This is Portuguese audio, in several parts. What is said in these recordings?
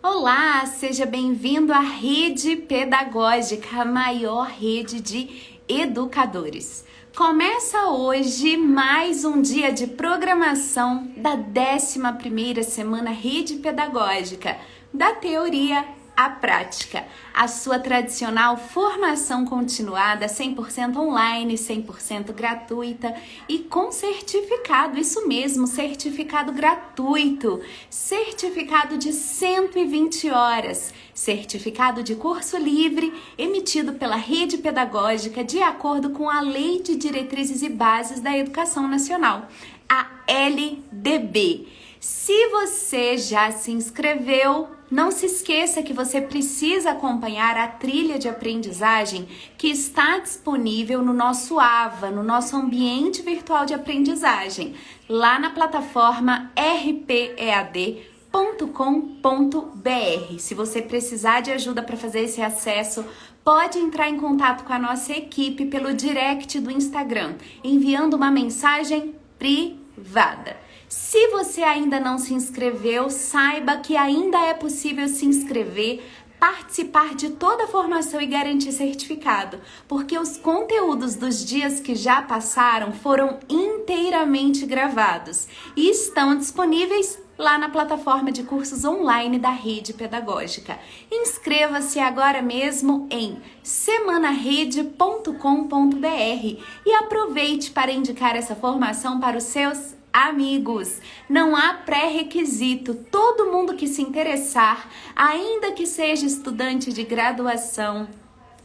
Olá, seja bem-vindo à Rede Pedagógica, a maior rede de educadores. Começa hoje mais um dia de programação da 11ª semana Rede Pedagógica, da teoria à prática. A sua tradicional formação continuada, 100% online, 100% gratuita e com certificado, isso mesmo, certificado gratuito, certificado de 120 horas, certificado de curso livre emitido pela Rede Pedagógica de acordo com a Lei de Diretrizes e Bases da Educação Nacional, a LDB. Se você já se inscreveu, não se esqueça que você precisa acompanhar a trilha de aprendizagem que está disponível no nosso AVA, no nosso ambiente virtual de aprendizagem, lá na plataforma rpead.com.br. Se você precisar de ajuda para fazer esse acesso, pode entrar em contato com a nossa equipe pelo direct do Instagram, enviando uma mensagem privada. Se você ainda não se inscreveu, saiba que ainda é possível se inscrever, participar de toda a formação e garantir certificado, porque os conteúdos dos dias que já passaram foram inteiramente gravados e estão disponíveis lá na plataforma de cursos online da Rede Pedagógica. Inscreva-se agora mesmo em semanarede.com.br e aproveite para indicar essa formação para os seus amigos. Não há pré-requisito, todo mundo que se interessar, ainda que seja estudante de graduação,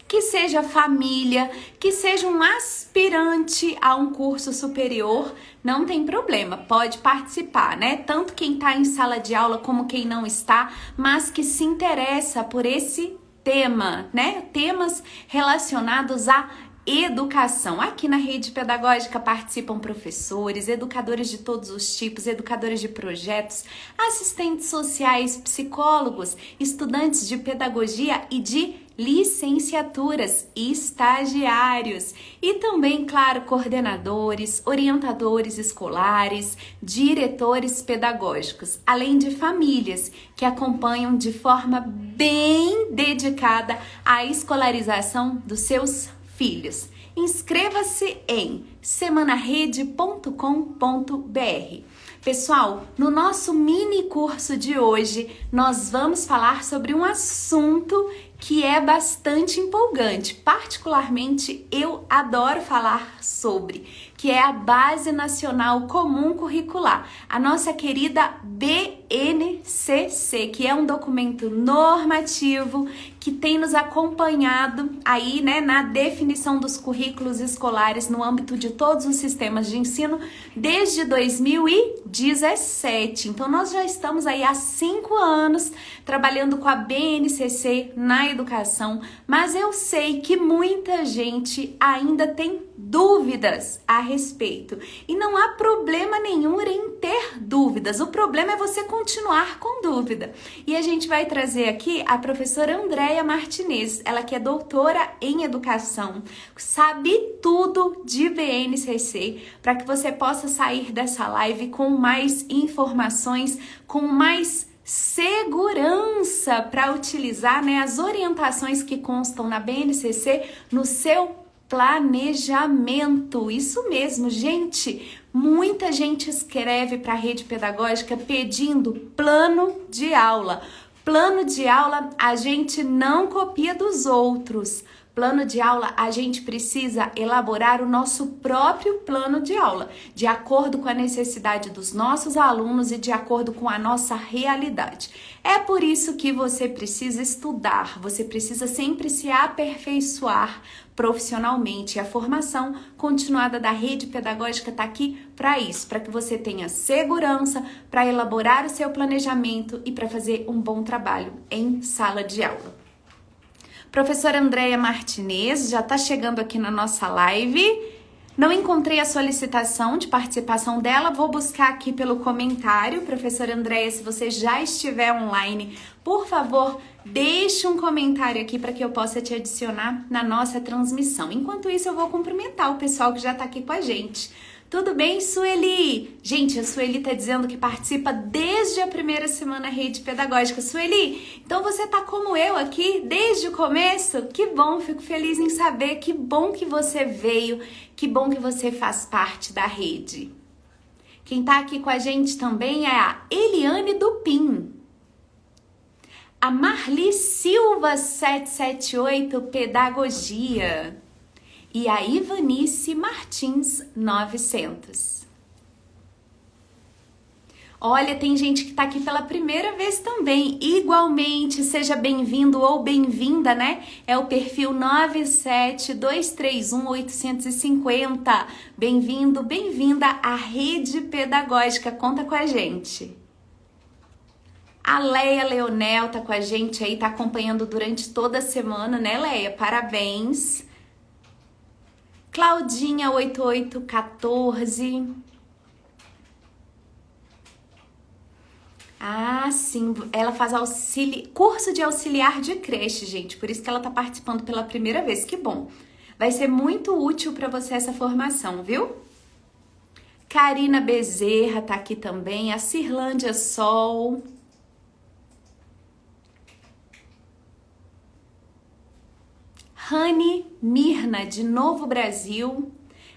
que seja família, que seja um aspirante a um curso superior, não tem problema, pode participar, né? Tanto quem está em sala de aula como quem não está, mas que se interessa por esse tema, né? Temas relacionados a educação. Aqui na Rede Pedagógica participam professores, educadores de todos os tipos, educadores de projetos, assistentes sociais, psicólogos, estudantes de pedagogia e de licenciaturas, estagiários e também, claro, coordenadores, orientadores escolares, diretores pedagógicos, além de famílias que acompanham de forma bem dedicada a escolarização dos seus filhos. Inscreva-se em semanarede.com.br. Pessoal, no nosso mini curso de hoje, nós vamos falar sobre um assunto que é bastante empolgante. Particularmente, eu adoro falar sobre, que é a Base Nacional Comum Curricular, a nossa querida BNCC, que é um documento normativo que tem nos acompanhado aí, né, na definição dos currículos escolares no âmbito de todos os sistemas de ensino desde 2017. Então, nós já estamos aí há 5 anos trabalhando com a BNCC na educação, mas eu sei que muita gente ainda tem dúvidas a respeito. E não há problema nenhum em ter dúvidas, o problema é você continuar com dúvida. E a gente vai trazer aqui a professora Andréia Martinez, ela que é doutora em educação, sabe tudo de BNCC, para que você possa sair dessa live com mais informações, com mais segurança para utilizar, né, as orientações que constam na BNCC no seu planejamento. Isso mesmo, gente. Muita gente escreve para a Rede Pedagógica pedindo plano de aula. Plano de aula a gente não copia dos outros. Plano de aula, a gente precisa elaborar o nosso próprio plano de aula, de acordo com a necessidade dos nossos alunos e de acordo com a nossa realidade. É por isso que você precisa estudar, você precisa sempre se aperfeiçoar profissionalmente. A formação continuada da Rede Pedagógica está aqui para isso, para que você tenha segurança, para elaborar o seu planejamento e para fazer um bom trabalho em sala de aula. Professora Andréia Martinez já está chegando aqui na nossa live. Não encontrei a solicitação de participação dela, vou buscar aqui pelo comentário. Professora Andréia, se você já estiver online, por favor, deixe um comentário aqui para que eu possa te adicionar na nossa transmissão. Enquanto isso, eu vou cumprimentar o pessoal que já está aqui com a gente. Tudo bem, Sueli? Gente, a Sueli tá dizendo que participa desde a primeira semana Rede Pedagógica. Sueli, então você tá como eu aqui desde o começo? Que bom, fico feliz em saber. Que bom que você veio, que bom que você faz parte da rede. Quem tá aqui com a gente também é a Eliane Dupin. A Marli Silva 778, Pedagogia. E a Ivanice Martins 900. Olha, tem gente que tá aqui pela primeira vez também. Igualmente, seja bem-vindo ou bem-vinda, né? É o perfil 97231-850. Bem-vindo, bem-vinda à Rede Pedagógica. Conta com a gente. A Leia Leonel tá com a gente aí, tá acompanhando durante toda a semana, né, Leia? Parabéns. Claudinha 8814. Ah, sim, ela faz curso de auxiliar de creche, gente. Por isso que ela tá participando pela primeira vez. Que bom. Vai ser muito útil para você essa formação, viu? Karina Bezerra tá aqui também. A Cirlândia Sol. Rani Mirna, de Novo Brasil.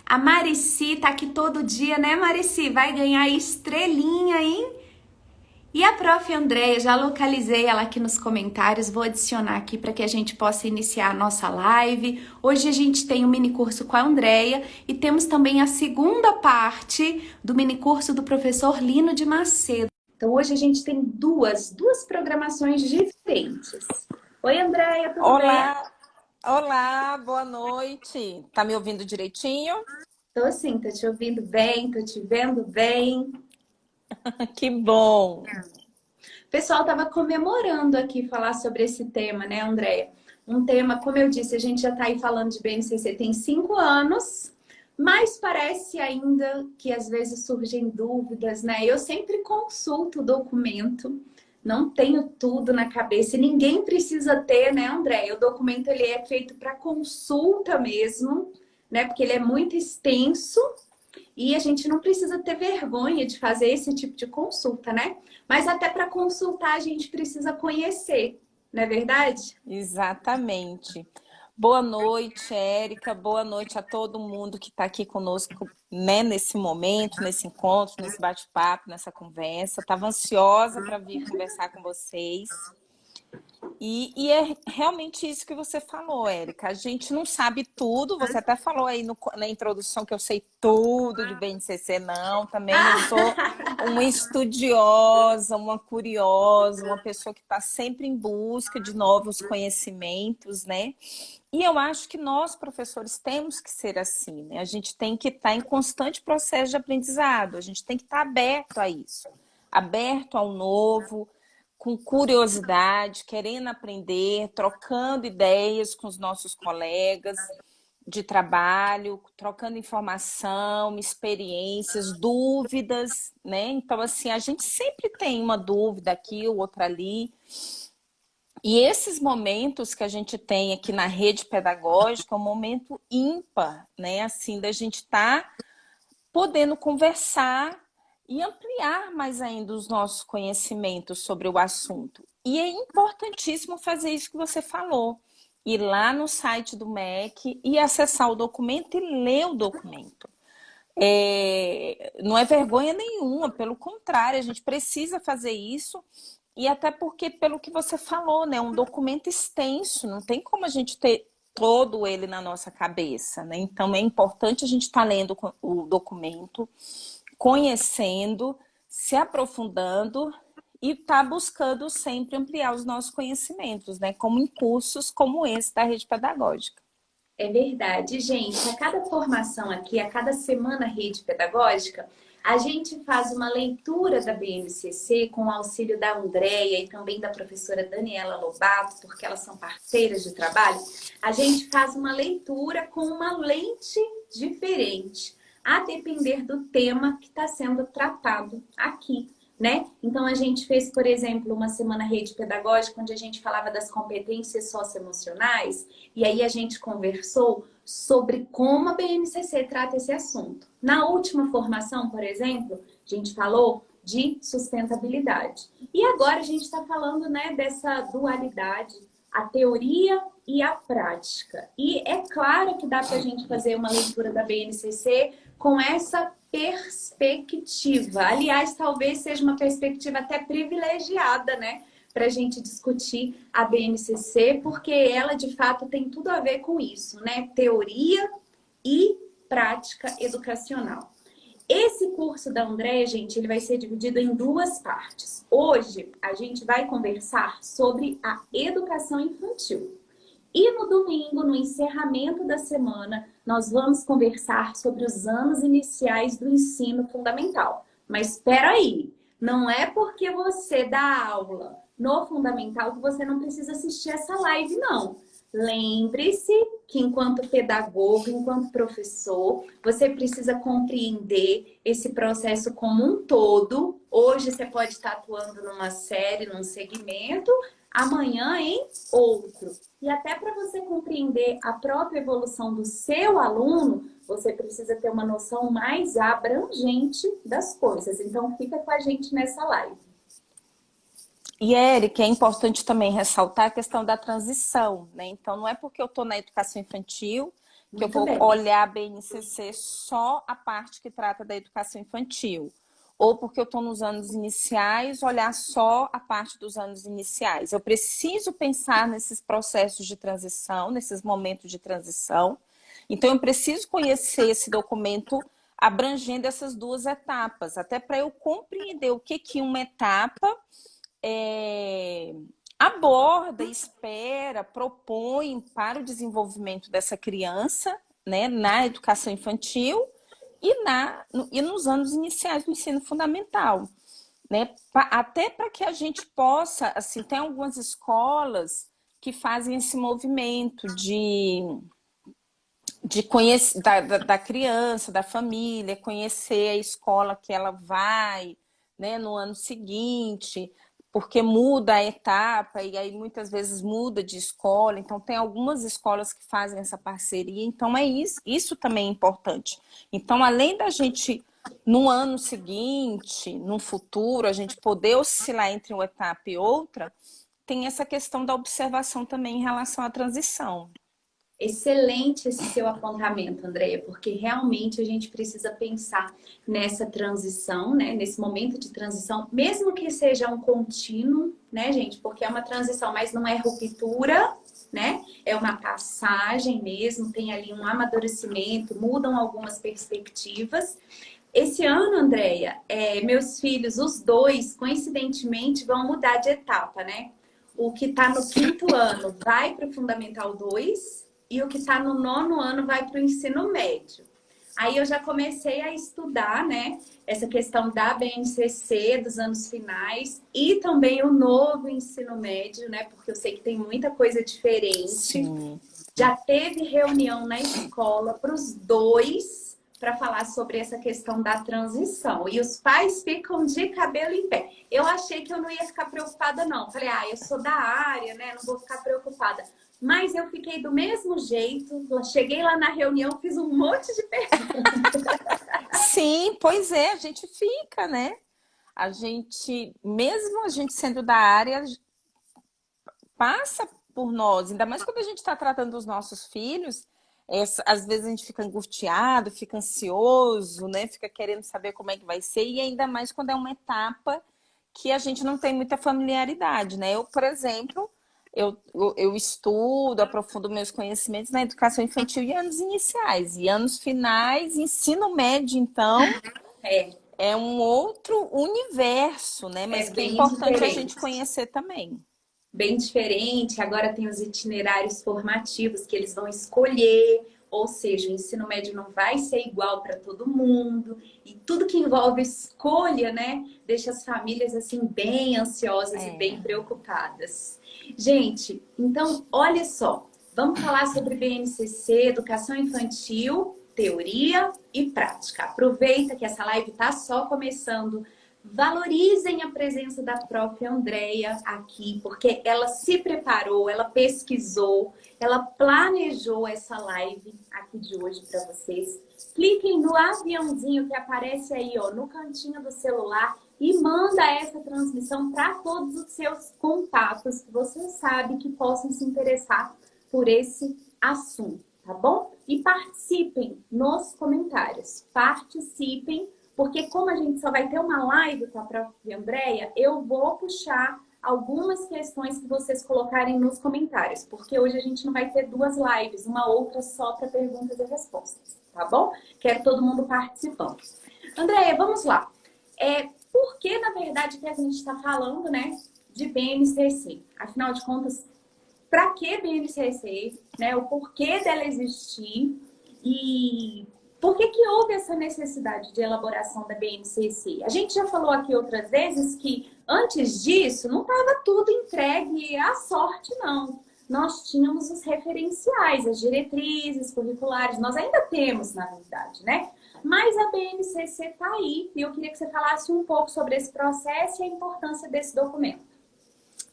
A Marici tá aqui todo dia, né, Marici? Vai ganhar estrelinha, hein? E a Prof. Andréia, já localizei ela aqui nos comentários, vou adicionar aqui para que a gente possa iniciar a nossa live. Hoje a gente tem um mini curso com a Andréia e temos também a segunda parte do mini curso do professor Lino de Macedo. Então hoje a gente tem duas programações diferentes. Oi, Andréia, tudo bem? Olá, olá, boa noite. Tá me ouvindo direitinho? Tô sim, tô te ouvindo bem, tô te vendo bem. Que bom. O pessoal tava comemorando aqui falar sobre esse tema, né, Andréia? Um tema, como eu disse, a gente já tá aí falando de BNCC tem 5 anos, mas parece ainda que às vezes surgem dúvidas, né? Eu sempre consulto o documento, não tenho tudo na cabeça e ninguém precisa ter, né, Andréia? O documento ele é feito para consulta mesmo, né? Porque ele é muito extenso. E a gente não precisa ter vergonha de fazer esse tipo de consulta, né? Mas até para consultar a gente precisa conhecer, não é verdade? Exatamente. Boa noite, Érica. Boa noite a todo mundo que está aqui conosco, né, nesse momento, nesse encontro, nesse bate-papo, nessa conversa. Estava ansiosa para vir conversar com vocês. E é realmente isso que você falou, Érica. A gente não sabe tudo. Você até falou aí na introdução que eu sei tudo de BNCC. Não, também não sou uma estudiosa, uma curiosa, uma pessoa que está sempre em busca de novos conhecimentos, né? E eu acho que nós, professores, temos que ser assim, né? A gente tem que estar em constante processo de aprendizado. A gente tem que estar aberto a isso. Aberto ao novo, com curiosidade, querendo aprender, trocando ideias com os nossos colegas de trabalho, trocando informação, experiências, dúvidas, né? Então, assim, a gente sempre tem uma dúvida aqui, outra ali. E esses momentos que a gente tem aqui na rede pedagógica é um momento ímpar, né? Assim, da gente estar podendo conversar e ampliar mais ainda os nossos conhecimentos sobre o assunto. E é importantíssimo fazer isso que você falou. Ir lá no site do MEC e acessar o documento e ler o documento. Não é vergonha nenhuma, pelo contrário, a gente precisa fazer isso. E até porque, pelo que você falou, né, um documento extenso, não tem como a gente ter todo ele na nossa cabeça, né? Então é importante a gente estar lendo o documento, conhecendo, se aprofundando e estar buscando sempre ampliar os nossos conhecimentos, né? Como em cursos como esse da rede pedagógica. É verdade, gente. A cada formação aqui, a cada semana rede pedagógica, a gente faz uma leitura da BNCC com o auxílio da Andréia e também da professora Daniela Lobato, porque elas são parceiras de trabalho. A gente faz uma leitura com uma lente diferente, a depender do tema que está sendo tratado aqui né? Então a gente fez, por exemplo, uma semana rede pedagógica onde a gente falava das competências socioemocionais e aí a gente conversou sobre como a BNCC trata esse assunto. Na última formação, por exemplo, a gente falou de sustentabilidade. E agora a gente está falando, né, dessa dualidade, a teoria e a prática. E é claro que dá para a gente fazer uma leitura da BNCC com essa perspectiva. Aliás, talvez seja uma perspectiva até privilegiada, né? Para a gente discutir a BNCC, porque ela de fato tem tudo a ver com isso, né? Teoria e prática educacional. Esse curso da Andréia, gente, ele vai ser dividido em duas partes. Hoje, a gente vai conversar sobre a educação infantil. E no domingo, no encerramento da semana, nós vamos conversar sobre os anos iniciais do ensino fundamental. Mas espera aí, não é porque você dá aula no fundamental que você não precisa assistir essa live, não. Lembre-se que enquanto pedagogo, enquanto professor, você precisa compreender esse processo como um todo. Hoje você pode estar atuando numa série, num segmento, amanhã em outro. E até para você compreender a própria evolução do seu aluno, você precisa ter uma noção mais abrangente das coisas. Então fica com a gente nessa live. E, Érica, é importante também ressaltar a questão da transição, né? Então, não é porque eu estou na educação infantil que eu vou olhar a BNCC só a parte que trata da educação infantil. Ou porque eu estou nos anos iniciais, olhar só a parte dos anos iniciais. Eu preciso pensar nesses processos de transição, nesses momentos de transição. Então, eu preciso conhecer esse documento abrangendo essas duas etapas, até para eu compreender o que uma etapa aborda, espera, propõe para o desenvolvimento dessa criança, né, na educação infantil e nos anos iniciais do ensino fundamental, né? Até para que a gente possa, assim, tem algumas escolas que fazem esse movimento de conhecer da criança, da família, conhecer a escola que ela vai, né, no ano seguinte, porque muda a etapa e aí muitas vezes muda de escola. Então tem algumas escolas que fazem essa parceria, então é isso também é importante. Então, além da gente no ano seguinte, no futuro, a gente poder oscilar entre uma etapa e outra, tem essa questão da observação também em relação à transição. Excelente esse seu apontamento, Andréia, porque realmente a gente precisa pensar nessa transição, né? Nesse momento de transição, mesmo que seja um contínuo, né, gente? Porque é uma transição, mas não é ruptura, né? É uma passagem mesmo, tem ali um amadurecimento, mudam algumas perspectivas. Esse ano, Andréia, meus filhos, os dois, coincidentemente, vão mudar de etapa, né? O que está no 5º ano vai para o Fundamental 2 e o que está no 9º ano vai para o ensino médio. Aí eu já comecei a estudar, né, essa questão da BNCC, dos anos finais, e também o novo ensino médio, né, porque eu sei que tem muita coisa diferente. Sim. Já teve reunião na escola para os dois, para falar sobre essa questão da transição. E os pais ficam de cabelo em pé. Eu achei que eu não ia ficar preocupada, não. Falei, eu sou da área, né, não vou ficar preocupada. Mas eu fiquei do mesmo jeito, cheguei lá na reunião, fiz um monte de perguntas. Sim, pois é, a gente fica, né? A gente, mesmo a gente sendo da área, passa por nós, ainda mais quando a gente está tratando dos nossos filhos, às vezes a gente fica angustiado, fica ansioso, né? Fica querendo saber como é que vai ser, e ainda mais quando é uma etapa que a gente não tem muita familiaridade, né? Eu, por exemplo, eu estudo, aprofundo meus conhecimentos na educação infantil e anos iniciais. E anos finais, ensino médio, então, é um outro universo, né? Mas que é importante diferente. A gente conhecer também. Bem diferente, agora tem os itinerários formativos que eles vão escolher, ou seja, o ensino médio não vai ser igual para todo mundo, e tudo que envolve escolha, né, deixa as famílias assim bem ansiosas e bem preocupadas. Gente, então, olha só, vamos falar sobre BNCC, educação infantil, teoria e prática. Aproveita que essa live está só começando Valorizem a presença da própria Andrea aqui, porque ela se preparou, ela pesquisou, ela planejou essa live aqui de hoje para vocês. Cliquem no aviãozinho que aparece aí, ó, no cantinho do celular e manda essa transmissão para todos os seus contatos que você sabe que possam se interessar por esse assunto, tá bom? E participem nos comentários. Participem, porque como a gente só vai ter uma live com a própria Andrea, eu vou puxar algumas questões que vocês colocarem nos comentários, porque hoje a gente não vai ter duas lives, uma outra só para perguntas e respostas, tá bom? Quero todo mundo participando. Andrea, vamos lá. Por que, na verdade, que a gente está falando, né, de BNCC? Afinal de contas, para que BNCC, né? O porquê dela existir e por que que houve essa necessidade de elaboração da BNCC? A gente já falou aqui outras vezes que antes disso não estava tudo entregue à sorte, não. Nós tínhamos os referenciais, as diretrizes curriculares, nós ainda temos, na verdade, né? Mas a BNCC está aí e eu queria que você falasse um pouco sobre esse processo e a importância desse documento.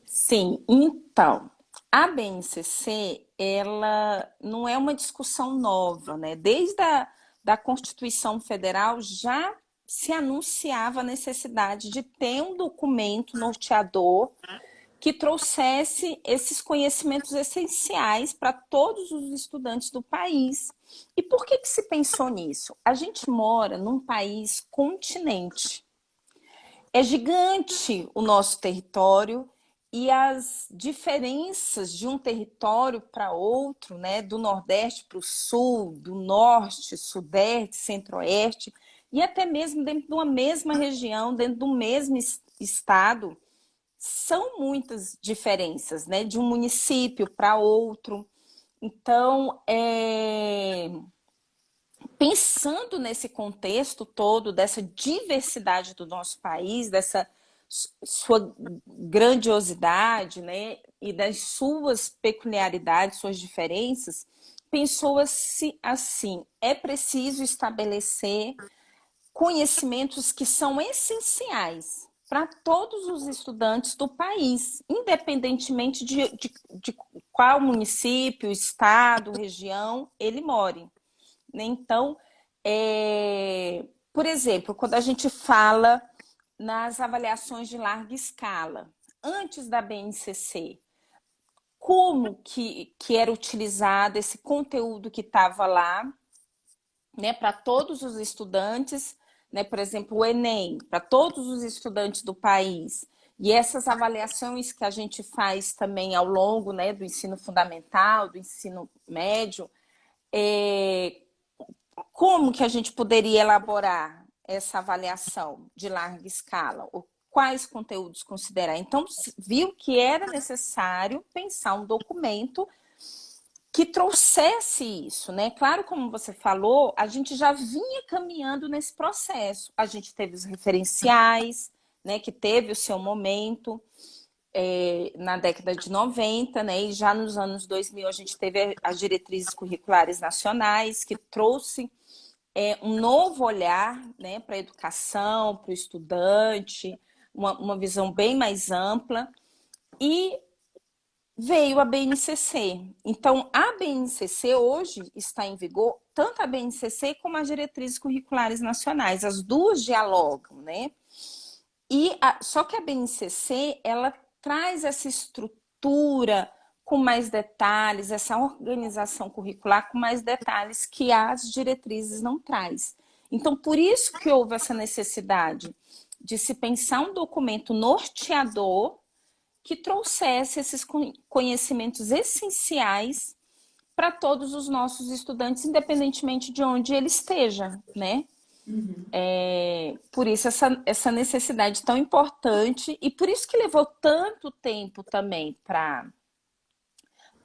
Sim, então, a BNCC, ela não é uma discussão nova, né? Desde da Constituição Federal já se anunciava a necessidade de ter um documento norteador que trouxesse esses conhecimentos essenciais para todos os estudantes do país. E por que se pensou nisso? A gente mora num país continente. É gigante o nosso território e as diferenças de um território para outro, né, do Nordeste para o Sul, do Norte, Sudeste, Centro-Oeste, e até mesmo dentro de uma mesma região, dentro do mesmo estado, são muitas diferenças, né, de um município para outro. Então, pensando nesse contexto todo, dessa diversidade do nosso país, dessa sua grandiosidade, né, e das suas peculiaridades, suas diferenças, pensou-se assim: é preciso estabelecer conhecimentos que são essenciais para todos os estudantes do país, independentemente de qual município, estado, região ele more. Então, por exemplo, quando a gente fala nas avaliações de larga escala, antes da BNCC, como que era utilizado esse conteúdo que estava lá, né, para todos os estudantes, né, por exemplo, o Enem, para todos os estudantes do país, e essas avaliações que a gente faz também ao longo, né, do ensino fundamental, do ensino médio, como que a gente poderia elaborar essa avaliação de larga escala? Ou quais conteúdos considerar? Então, viu que era necessário pensar um documento que trouxesse isso, né? Claro, como você falou, a gente já vinha caminhando nesse processo. A gente teve os referenciais, né, que teve o seu momento na década de 90, né? E já nos anos 2000 a gente teve as diretrizes curriculares nacionais, que trouxe um novo olhar, né, para a educação, para o estudante, uma visão bem mais ampla. E veio a BNCC. Então, a BNCC hoje está em vigor, tanto a BNCC como as diretrizes curriculares nacionais. As duas dialogam, né? Só que a BNCC, ela traz essa estrutura com mais detalhes, essa organização curricular com mais detalhes que as diretrizes não traz. Então, por isso que houve essa necessidade de se pensar um documento norteador que trouxesse esses conhecimentos essenciais para todos os nossos estudantes, independentemente de onde ele esteja, né? Uhum. Por isso essa necessidade tão importante e por isso que levou tanto tempo também para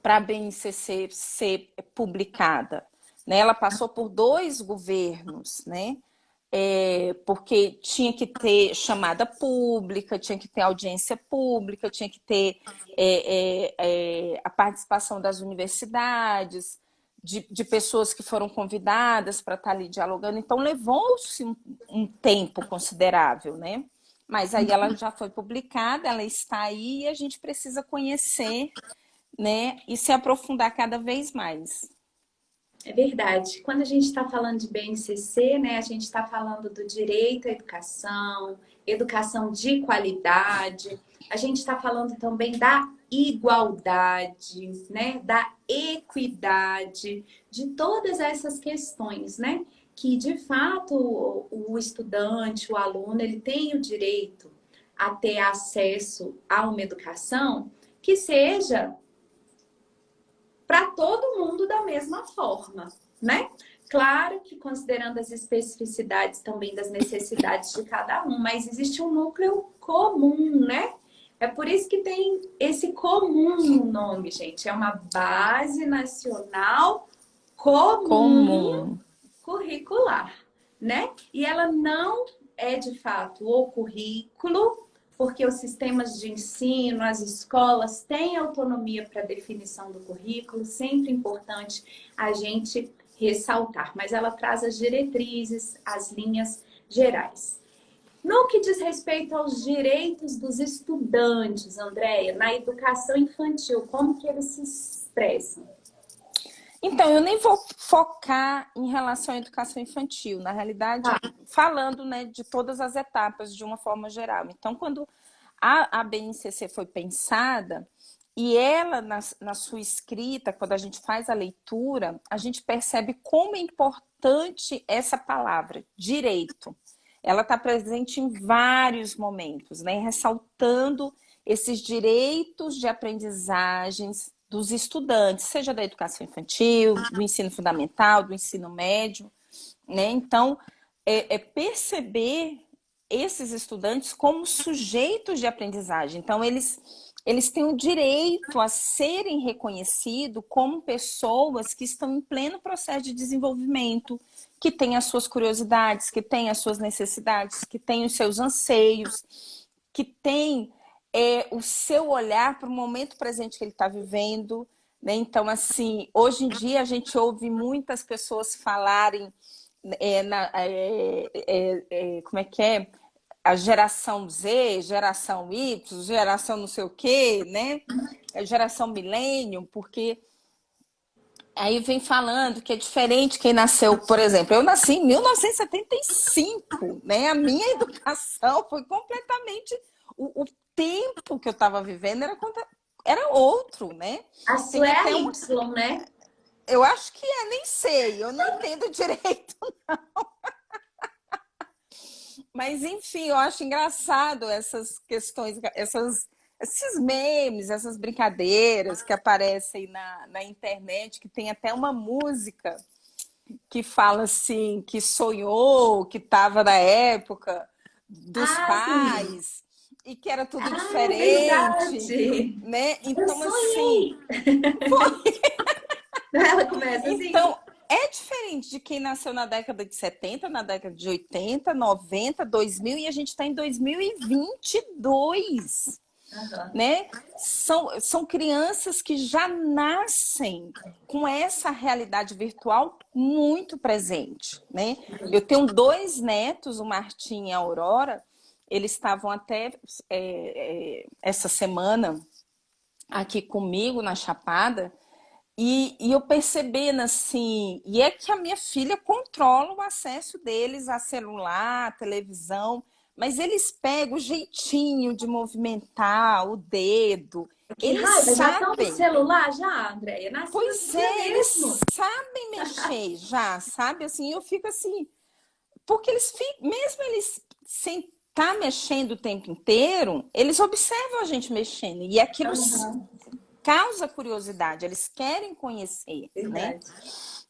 a BNCC ser publicada, né? Ela passou por 2 governos, né? Porque tinha que ter chamada pública, tinha que ter audiência pública, tinha que ter a participação das universidades, de pessoas que foram convidadas para estar ali dialogando. Então, levou-se um tempo considerável, né? Mas aí ela já foi publicada, ela está aí e a gente precisa conhecer, né, e se aprofundar cada vez mais. É verdade. Quando a gente está falando de BNCC, né, a gente está falando do direito à educação, educação de qualidade, a gente está falando também da igualdade, né, da equidade, de todas essas questões, né, que de fato o estudante, o aluno, ele tem o direito a ter acesso a uma educação que seja para todo mundo da mesma forma, né? Claro que considerando as especificidades também das necessidades de cada um, mas existe um núcleo comum, né? É por isso que tem esse comum no nome, gente. É uma base nacional comum Comum. curricular, né? E ela não é de fato o currículo, porque os sistemas de ensino, as escolas têm autonomia para definição do currículo, sempre importante a gente ressaltar, mas ela traz as diretrizes, as linhas gerais. No que diz respeito aos direitos dos estudantes, Andréia, na educação infantil, como que eles se expressam? Então, eu nem vou focar em relação à educação infantil, na realidade, Tá. falando, né, de todas as etapas de uma forma geral. Então, quando a BNCC foi pensada, e ela, na sua escrita, quando a gente faz a leitura, a gente percebe como é importante essa palavra, direito. Ela está presente em vários momentos, né, ressaltando esses direitos de aprendizagens dos estudantes, seja da educação infantil, do ensino fundamental, do ensino médio, né? Então, perceber esses estudantes como sujeitos de aprendizagem. Então, eles têm o direito a serem reconhecidos como pessoas que estão em pleno processo de desenvolvimento, que têm as suas curiosidades, que têm as suas necessidades, que têm os seus anseios, que têm o seu olhar para o momento presente que ele está vivendo, né? Então, assim, hoje em dia a gente ouve muitas pessoas falarem como é que é? A geração Z, geração Y, geração não sei o quê, né? A geração milênio, porque aí vem falando que é diferente quem nasceu, por exemplo, eu nasci em 1975, né? A minha educação foi completamente o tempo que eu estava vivendo era outro, né? A Tem sua é a até Y, um, né? eu acho que nem sei, eu não entendo direito. Mas, enfim, eu acho engraçado essas questões, esses memes, essas brincadeiras que aparecem na internet, que tem até uma música que fala assim, que sonhou, que estava na época dos Ah, sim. pais e que era tudo Ah, é diferente, verdade. né? Eu Então, assim, sonhei. Ela começa assim. então, é diferente de quem nasceu na década de 70, na década de 80, 90, 2000 e a gente está em 2022, Uhum. né? São crianças que já nascem com essa realidade virtual muito presente, né? Eu tenho dois netos, o Martim e a Aurora, eles estavam até essa semana aqui comigo na Chapada, e eu percebendo assim, e é que a minha filha controla o acesso deles a celular, a televisão, mas eles pegam o jeitinho de movimentar o dedo, Que eles raiva, já estão no sabem, celular já, Andréia? Nasceu esse pois dia é, eles mesmo. sabem mexer já, sabe? Assim, eu fico assim, porque eles ficam, mesmo eles sem estar mexendo o tempo inteiro, eles observam a gente mexendo, e aquilo Uhum. causa curiosidade, eles querem conhecer, né? Verdade.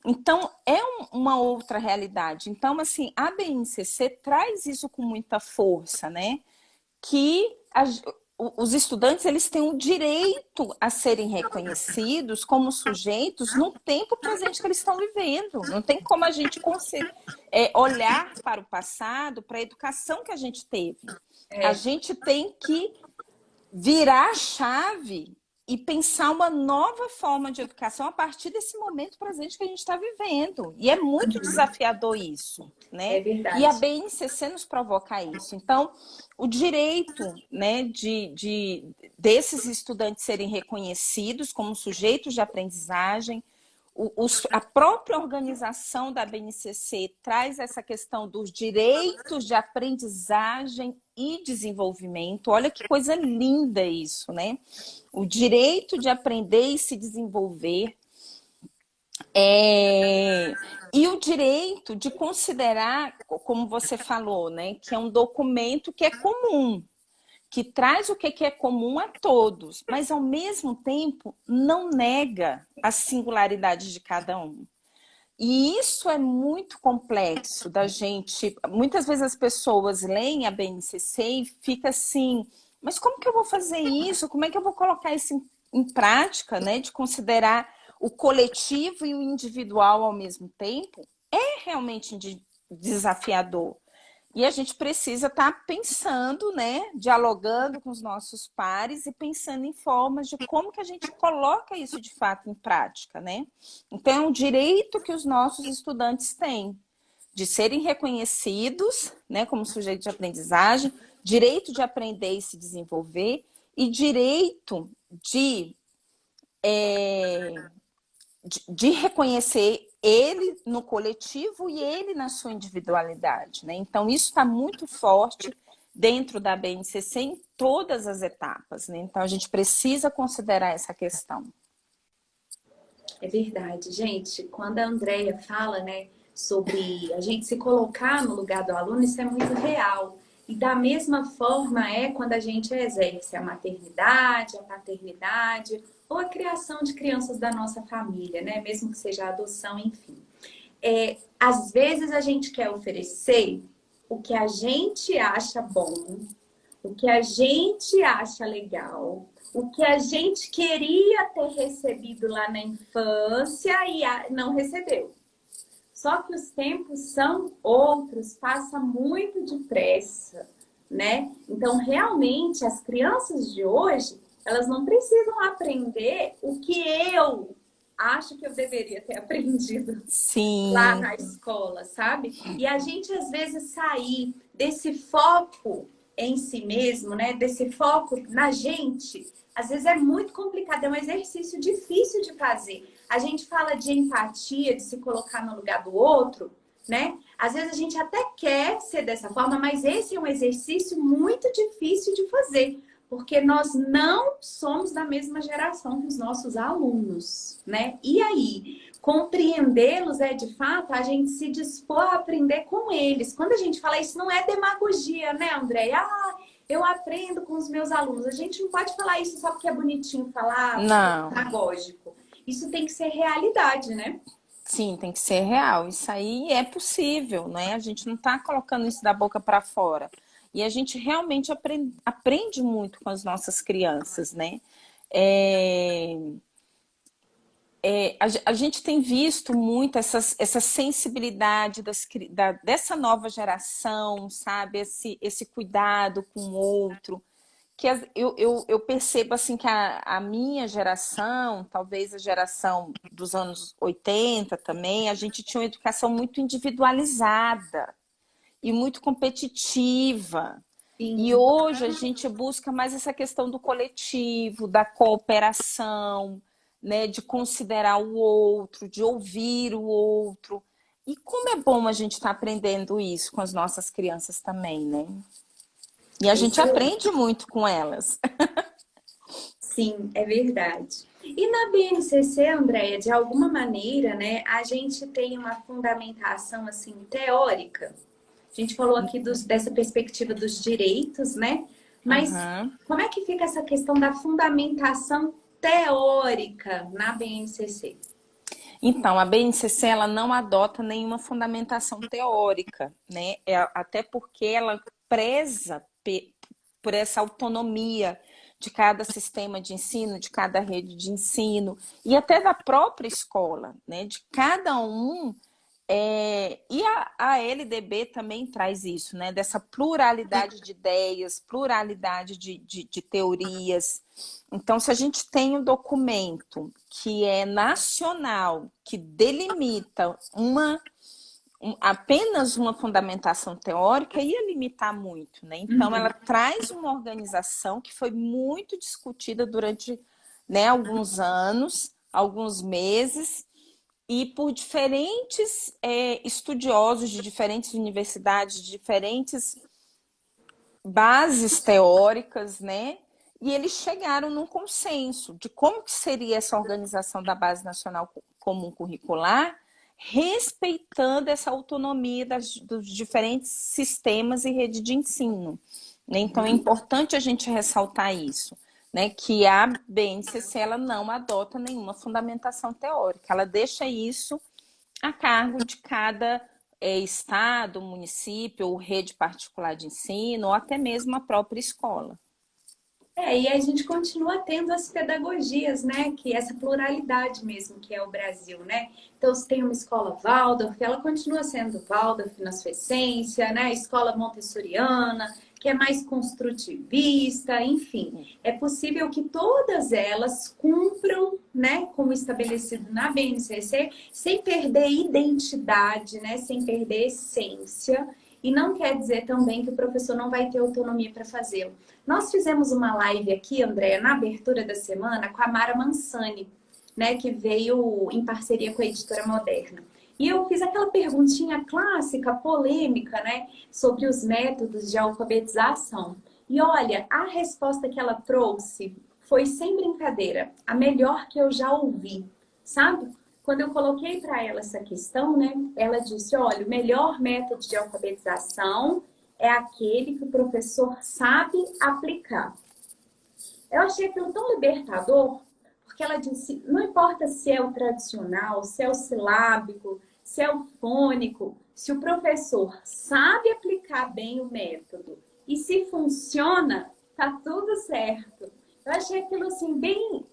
Então, é uma outra realidade. Então, assim, a BNCC traz isso com muita força, né? Que os estudantes, eles têm o direito a serem reconhecidos como sujeitos no tempo presente que eles estão vivendo. Não tem como a gente olhar para o passado, para a educação que a gente teve. A É. gente tem que virar a chave e pensar uma nova forma de educação a partir desse momento presente que a gente está vivendo. E é muito desafiador isso, né? É verdade. E a BNCC nos provoca isso. Então, o direito, né, desses estudantes serem reconhecidos como sujeitos de aprendizagem, a própria organização da BNCC traz essa questão dos direitos de aprendizagem e desenvolvimento. Olha que coisa linda isso, né? O direito de aprender e se desenvolver. E o direito de considerar, como você falou, né, que é um documento que é comum, que traz o que é comum a todos, mas ao mesmo tempo não nega a singularidade de cada um. E isso é muito complexo da gente. Muitas vezes as pessoas leem a BNCC e fica assim, mas como que eu vou fazer isso? Como é que eu vou colocar isso em prática, né? De considerar o coletivo e o individual ao mesmo tempo? É realmente desafiador. E a gente precisa estar pensando, né, dialogando com os nossos pares e pensando em formas de como que a gente coloca isso de fato em prática, né? Então, é um direito que os nossos estudantes têm de serem reconhecidos, né, como sujeitos de aprendizagem, direito de aprender e se desenvolver e direito de reconhecer ele no coletivo e ele na sua individualidade, né? Então, isso está muito forte dentro da BNCC em todas as etapas, né? Então, a gente precisa considerar essa questão. É verdade, gente. Quando a Andrea fala, né, sobre a gente se colocar no lugar do aluno, isso é muito real. E da mesma forma é quando a gente exerce a maternidade, a paternidade ou a criação de crianças da nossa família, né? Mesmo que seja a adoção, enfim. Às vezes a gente quer oferecer o que a gente acha bom, o que a gente acha legal, o que a gente queria ter recebido lá na infância e não recebeu. Só que os tempos são outros, passa muito depressa, né? Então, realmente, as crianças de hoje, elas não precisam aprender o que eu acho que eu deveria ter aprendido Sim. lá na escola, sabe? E a gente, às vezes, sair desse foco em si mesmo, né? Desse foco na gente, às vezes é muito complicado, é um exercício difícil de fazer. A gente fala de empatia, de se colocar no lugar do outro, né? Às vezes a gente até quer ser dessa forma, mas esse é um exercício muito difícil de fazer, porque nós não somos da mesma geração que os nossos alunos, né? E aí, compreendê-los é, de fato, a gente se dispor a aprender com eles. Quando a gente fala isso, não é demagogia, né, André? Eu aprendo com os meus alunos. A gente não pode falar isso só porque é bonitinho falar, não, pedagógico. Isso tem que ser realidade, né? Sim, tem que ser real. Isso aí é possível, né? A gente não está colocando isso da boca para fora. E a gente realmente aprende muito com as nossas crianças, né? A gente tem visto muito essa sensibilidade dessa nova geração, sabe? Esse cuidado com o outro. Que eu percebo assim que a minha geração, talvez a geração dos anos 80 também, a gente tinha uma educação muito individualizada e muito competitiva. Sim. E hoje a gente busca mais essa questão do coletivo, da cooperação, né, de considerar o outro, de ouvir o outro. E como é bom a gente estar aprendendo isso com as nossas crianças também, né? E a gente aprende muito com elas. Sim, é verdade. E na BNCC, Andréia, de alguma maneira, né, a gente tem uma fundamentação assim teórica. A gente falou aqui dessa perspectiva dos direitos, né? Mas como é que fica essa questão da fundamentação teórica na BNCC? Então, a BNCC ela não adota nenhuma fundamentação teórica, né? Até porque ela preza por essa autonomia de cada sistema de ensino, de cada rede de ensino e até da própria escola, né? De cada um E a LDB também traz isso, né? Dessa pluralidade de ideias, pluralidade de teorias. Então, se a gente tem um documento que é nacional, que delimita apenas uma fundamentação teórica, ia limitar muito, né? Então, ela traz uma organização que foi muito discutida durante, né, alguns anos, alguns meses, e por diferentes estudiosos de diferentes universidades, de diferentes bases teóricas, né? E eles chegaram num consenso de como que seria essa organização da Base Nacional Comum Curricular, respeitando essa autonomia dos diferentes sistemas e rede de ensino, né? Então, é importante a gente ressaltar isso, né? Que a BNCC ela não adota nenhuma fundamentação teórica, ela deixa isso a cargo de cada estado, município, ou rede particular de ensino, ou até mesmo a própria escola. E a gente continua tendo as pedagogias, né? Que essa pluralidade mesmo que é o Brasil, né? Então, se tem uma escola Waldorf, ela continua sendo Waldorf na sua essência, né? A escola montessoriana, que é mais construtivista, enfim. É possível que todas elas cumpram, né? Como estabelecido na BNCC, sem perder identidade, né? Sem perder essência. E não quer dizer também que o professor não vai ter autonomia para fazê-lo. Nós fizemos uma live aqui, Andréa, na abertura da semana, com a Mara Mansani, né, que veio em parceria com a Editora Moderna. E eu fiz aquela perguntinha clássica, polêmica, né, sobre os métodos de alfabetização. E olha, a resposta que ela trouxe foi, sem brincadeira, a melhor que eu já ouvi, sabe? Quando eu coloquei para ela essa questão, né, ela disse, olha, o melhor método de alfabetização é aquele que o professor sabe aplicar. Eu achei aquilo tão libertador, porque ela disse, não importa se é o tradicional, se é o silábico, se é o fônico, se o professor sabe aplicar bem o método e se funciona, tá tudo certo. Eu achei aquilo assim bem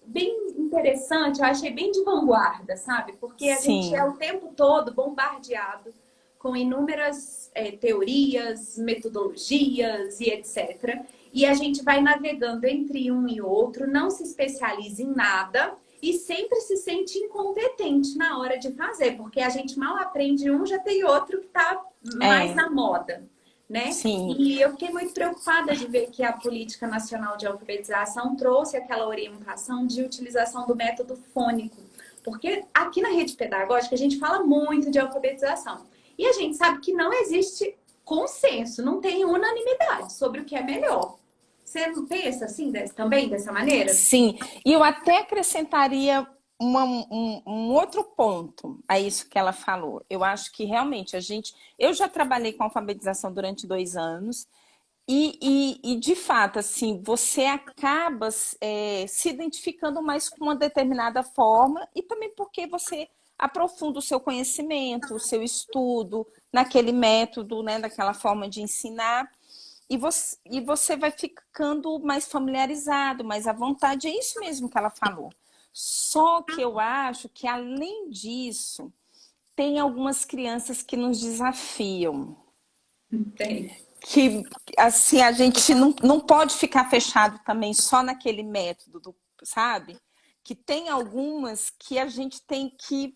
interessante, eu achei bem de vanguarda, sabe? Porque a gente é o tempo todo bombardeado com inúmeras teorias, metodologias e etc. E a gente vai navegando entre um e outro, não se especializa em nada e sempre se sente incompetente na hora de fazer, porque a gente mal aprende um, já tem outro que está mais na moda, né? Sim. E eu fiquei muito preocupada de ver que a Política Nacional de Alfabetização trouxe aquela orientação de utilização do método fônico, porque aqui na rede pedagógica a gente fala muito de alfabetização. E a gente sabe que não existe consenso, não tem unanimidade sobre o que é melhor. Você não pensa assim também, dessa maneira? Sim, e eu até acrescentaria um outro ponto a isso que ela falou. Eu acho que realmente eu já trabalhei com alfabetização durante 2 anos e de fato, assim, você acaba se identificando mais com uma determinada forma e também porque você aprofunda o seu conhecimento, o seu estudo naquele método, né, daquela forma de ensinar. E você vai ficando mais familiarizado, mais à vontade. É isso mesmo que ela falou. Só que eu acho que, além disso, tem algumas crianças que nos desafiam. Tem. Que, assim, a gente não pode ficar fechado também só naquele método, sabe? Que tem algumas que a gente tem que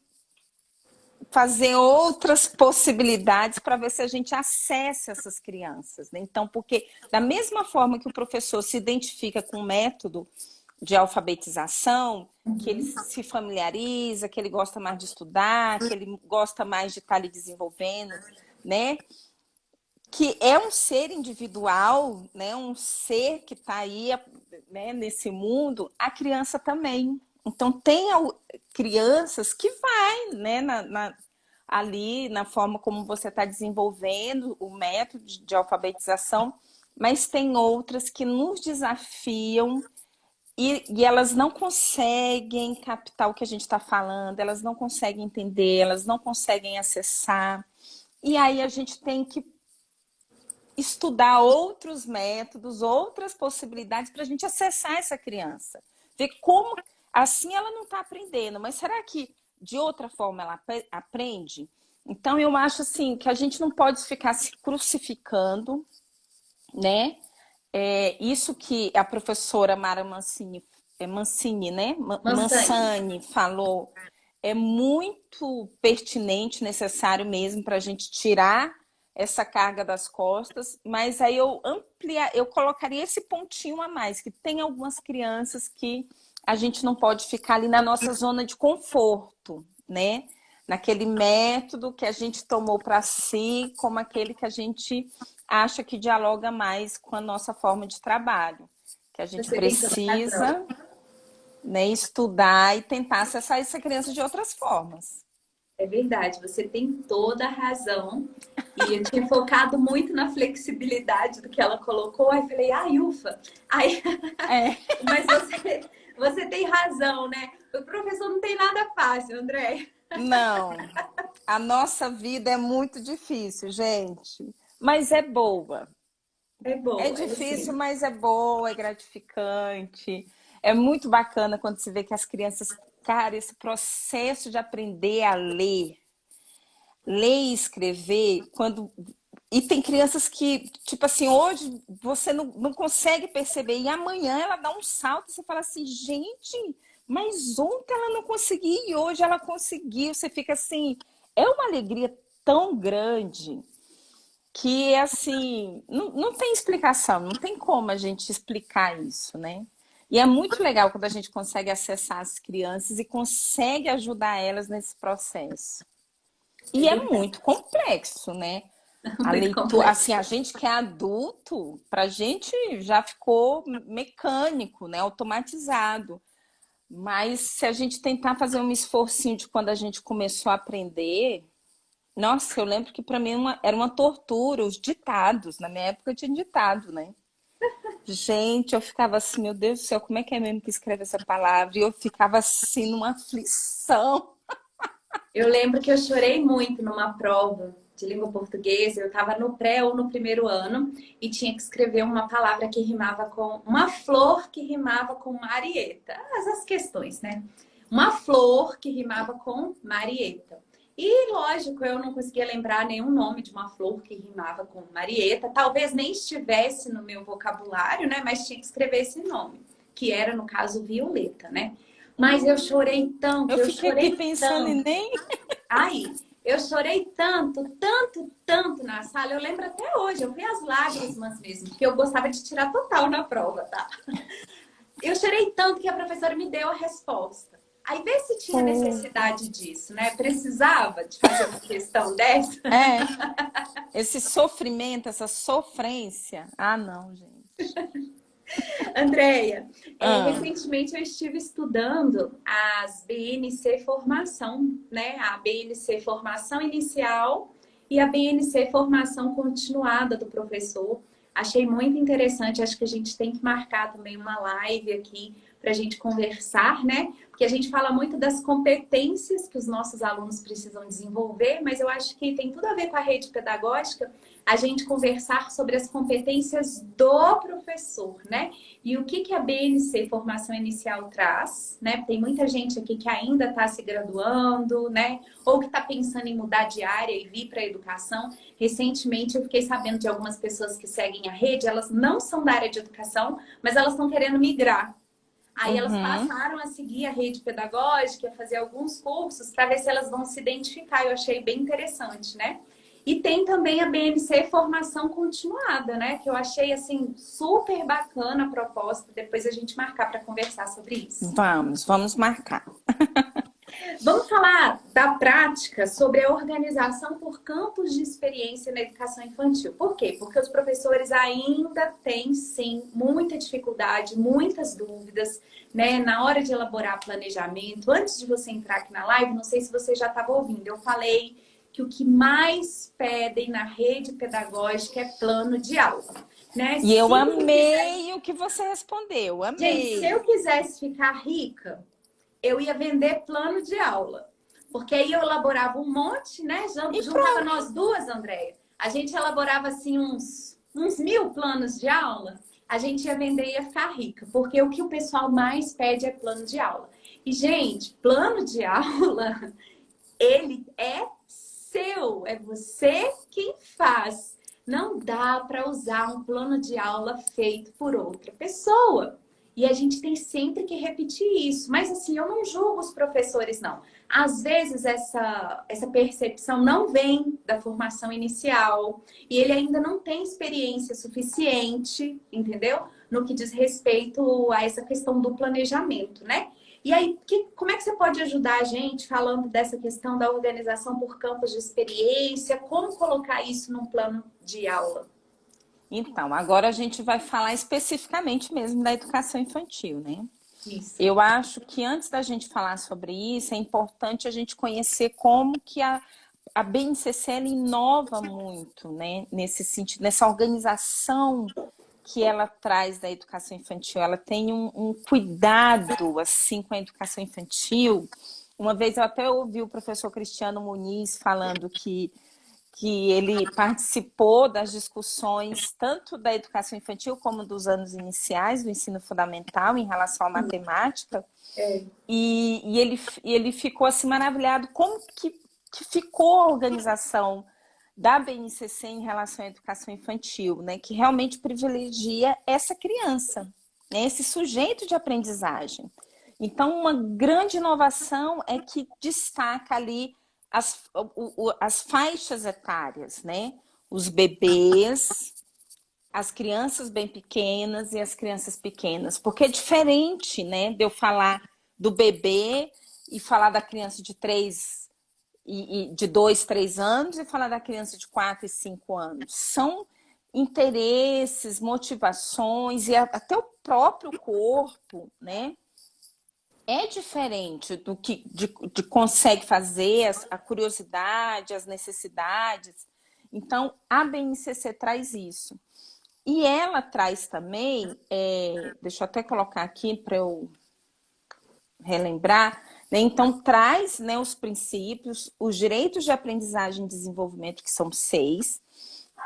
fazer outras possibilidades para ver se a gente acessa essas crianças, né? Então, porque da mesma forma que o professor se identifica com o método de alfabetização, que ele se familiariza, que ele gosta mais de estudar, que ele gosta mais de estar ali desenvolvendo, né? Que é um ser individual, né? Um ser que está aí, né, nesse mundo, a criança também. Então, tem crianças que vai, né, ali na forma como você está desenvolvendo o método de alfabetização, mas tem outras que nos desafiam e elas não conseguem captar o que a gente está falando, elas não conseguem entender, elas não conseguem acessar. E aí a gente tem que estudar outros métodos, outras possibilidades para a gente acessar essa criança. Ver como, assim ela não está aprendendo, mas será que de outra forma ela aprende? Então, eu acho assim que a gente não pode ficar se crucificando, né? Isso que a professora Mara Mancini, Mancini, né? Mansani. Mansani falou é muito pertinente, necessário mesmo para a gente tirar essa carga das costas, mas aí eu colocaria esse pontinho a mais, que tem algumas crianças que a gente não pode ficar ali na nossa zona de conforto, né? Naquele método que a gente tomou para si, como aquele que a gente acha que dialoga mais com a nossa forma de trabalho, que a gente Você tem toda a razão. precisa, né, estudar e tentar acessar essa criança de outras formas. É verdade, você tem toda a razão. E eu tinha focado muito na flexibilidade do que ela colocou. Aí falei, ufa. Aí, É. mas você tem razão, né? O professor não tem nada fácil, André. Não, a nossa vida é muito difícil, gente, mas é boa. É É boa, é difícil, sim. mas é boa, é gratificante. É muito bacana quando se vê que as crianças, cara, esse processo de aprender a ler e escrever, quando. E tem crianças que, tipo assim, hoje você não consegue perceber, e amanhã ela dá um salto e você fala assim, gente, mas ontem ela não conseguia e hoje ela conseguiu. Você fica assim, é uma alegria tão grande que, assim, não tem explicação, não tem como a gente explicar isso, né? E é muito legal quando a gente consegue acessar as crianças e consegue ajudar elas nesse processo. É E é verdade. muito complexo, né? A Muito leitura, complexo. assim, a gente que é adulto, pra gente já ficou mecânico, né? Automatizado. Mas se a gente tentar fazer um esforcinho de quando a gente começou a aprender, nossa, eu lembro que para mim era uma tortura, os ditados. Na minha época tinha ditado, né? Gente, eu ficava assim, meu Deus do céu, como é que é mesmo que escreve essa palavra? E eu ficava assim, numa aflição. Eu lembro que eu chorei muito numa prova de língua portuguesa. Eu estava no pré ou no primeiro ano e tinha que escrever uma palavra que rimava com uma flor que rimava com Marieta. As questões, né? Uma flor que rimava com Marieta. E lógico, eu não conseguia lembrar nenhum nome de uma flor que rimava com Marieta. Talvez nem estivesse no meu vocabulário, né? Mas tinha que escrever esse nome, que era, no caso, Violeta, né? Mas eu chorei tanto, Eu eu fiquei aqui chorei pensando e tanto. nem. Aí, eu chorei tanto, tanto, tanto na sala. Eu lembro até hoje, eu vi as lágrimas mesmo, porque eu gostava de tirar total na prova, tá? Eu chorei tanto que a professora me deu a resposta. Aí, vê se tinha necessidade disso, né? Precisava de fazer uma questão dessa. É, esse sofrimento, essa sofrência. Ah, não, gente. Andréia, Ah, recentemente eu estive estudando as BNC Formação, né? A BNC Formação Inicial e a BNC Formação Continuada do professor. Achei muito interessante, acho que a gente tem que marcar também uma live aqui para a gente conversar, né? Porque a gente fala muito das competências que os nossos alunos precisam desenvolver, mas eu acho que tem tudo a ver com a rede pedagógica a gente conversar sobre as competências do professor, né? E o que a BNC Formação Inicial traz, né? Tem muita gente aqui que ainda está se graduando, né? Ou que está pensando em mudar de área e vir para a educação. Recentemente eu fiquei sabendo de algumas pessoas que seguem a rede, elas não são da área de educação, mas elas estão querendo migrar. Aí elas uhum. passaram a seguir a rede pedagógica, a fazer alguns cursos para ver se elas vão se identificar. Eu achei bem interessante, né? E tem também a BNC Formação Continuada, né? Que eu achei, assim, super bacana a proposta. Depois a gente marcar para conversar sobre isso. Vamos marcar. Vamos falar da prática sobre a organização por campos de experiência na educação infantil. Por quê? Porque os professores ainda têm, sim, muita dificuldade, muitas dúvidas, né? Na hora de elaborar planejamento. Antes de você entrar aqui na live, não sei se você já estava ouvindo, eu falei que o que mais pedem na rede pedagógica é plano de aula, né? E eu Se amei o que você respondeu, Gente, se eu amei. quisesse ficar rica, eu ia vender plano de aula. Porque aí eu elaborava um monte, né? E Juntava pronto. nós duas, Andréia. A gente elaborava assim uns 1000 planos de aula. A gente ia vender e ia ficar rica. Porque o que o pessoal mais pede é plano de aula. E, gente, plano de aula, ele é seu, é você quem faz. Não dá para usar um plano de aula feito por outra pessoa. E a gente tem sempre que repetir isso. Mas assim, eu não julgo os professores, não. Às vezes essa percepção não vem da formação inicial e ele ainda não tem experiência suficiente, entendeu? No que diz respeito a essa questão do planejamento, né? E aí, como é que você pode ajudar a gente falando dessa questão da organização por campos de experiência? Como colocar isso num plano de aula? Então, agora a gente vai falar especificamente mesmo da educação infantil, né? Isso. Eu acho que antes da gente falar sobre isso, é importante a gente conhecer como que a BNCC ela inova muito, né? Nesse sentido, nessa organização que ela traz da educação infantil. Ela tem um cuidado assim com a educação infantil. Uma vez eu até ouvi o professor Cristiano Muniz falando que ele participou das discussões tanto da educação infantil como dos anos iniciais do ensino fundamental em relação à matemática. E ele ficou assim maravilhado como que ficou a organização da BNCC em relação à educação infantil, né, que realmente privilegia essa criança, né, esse sujeito de aprendizagem. Então, uma grande inovação é que destaca ali as faixas etárias, né, os bebês, as crianças bem pequenas e as crianças pequenas, porque é diferente, né, de eu falar do bebê e falar da criança de 2, 3 anos e falar da criança de 4 e 5 anos. São interesses, motivações e até o próprio corpo, né? É diferente do que de consegue fazer, a curiosidade, as necessidades. Então, a BNCC traz isso. E ela traz também, deixa eu até colocar aqui para eu relembrar, né? Então, traz, né, os princípios, os direitos de aprendizagem e desenvolvimento, que são 6,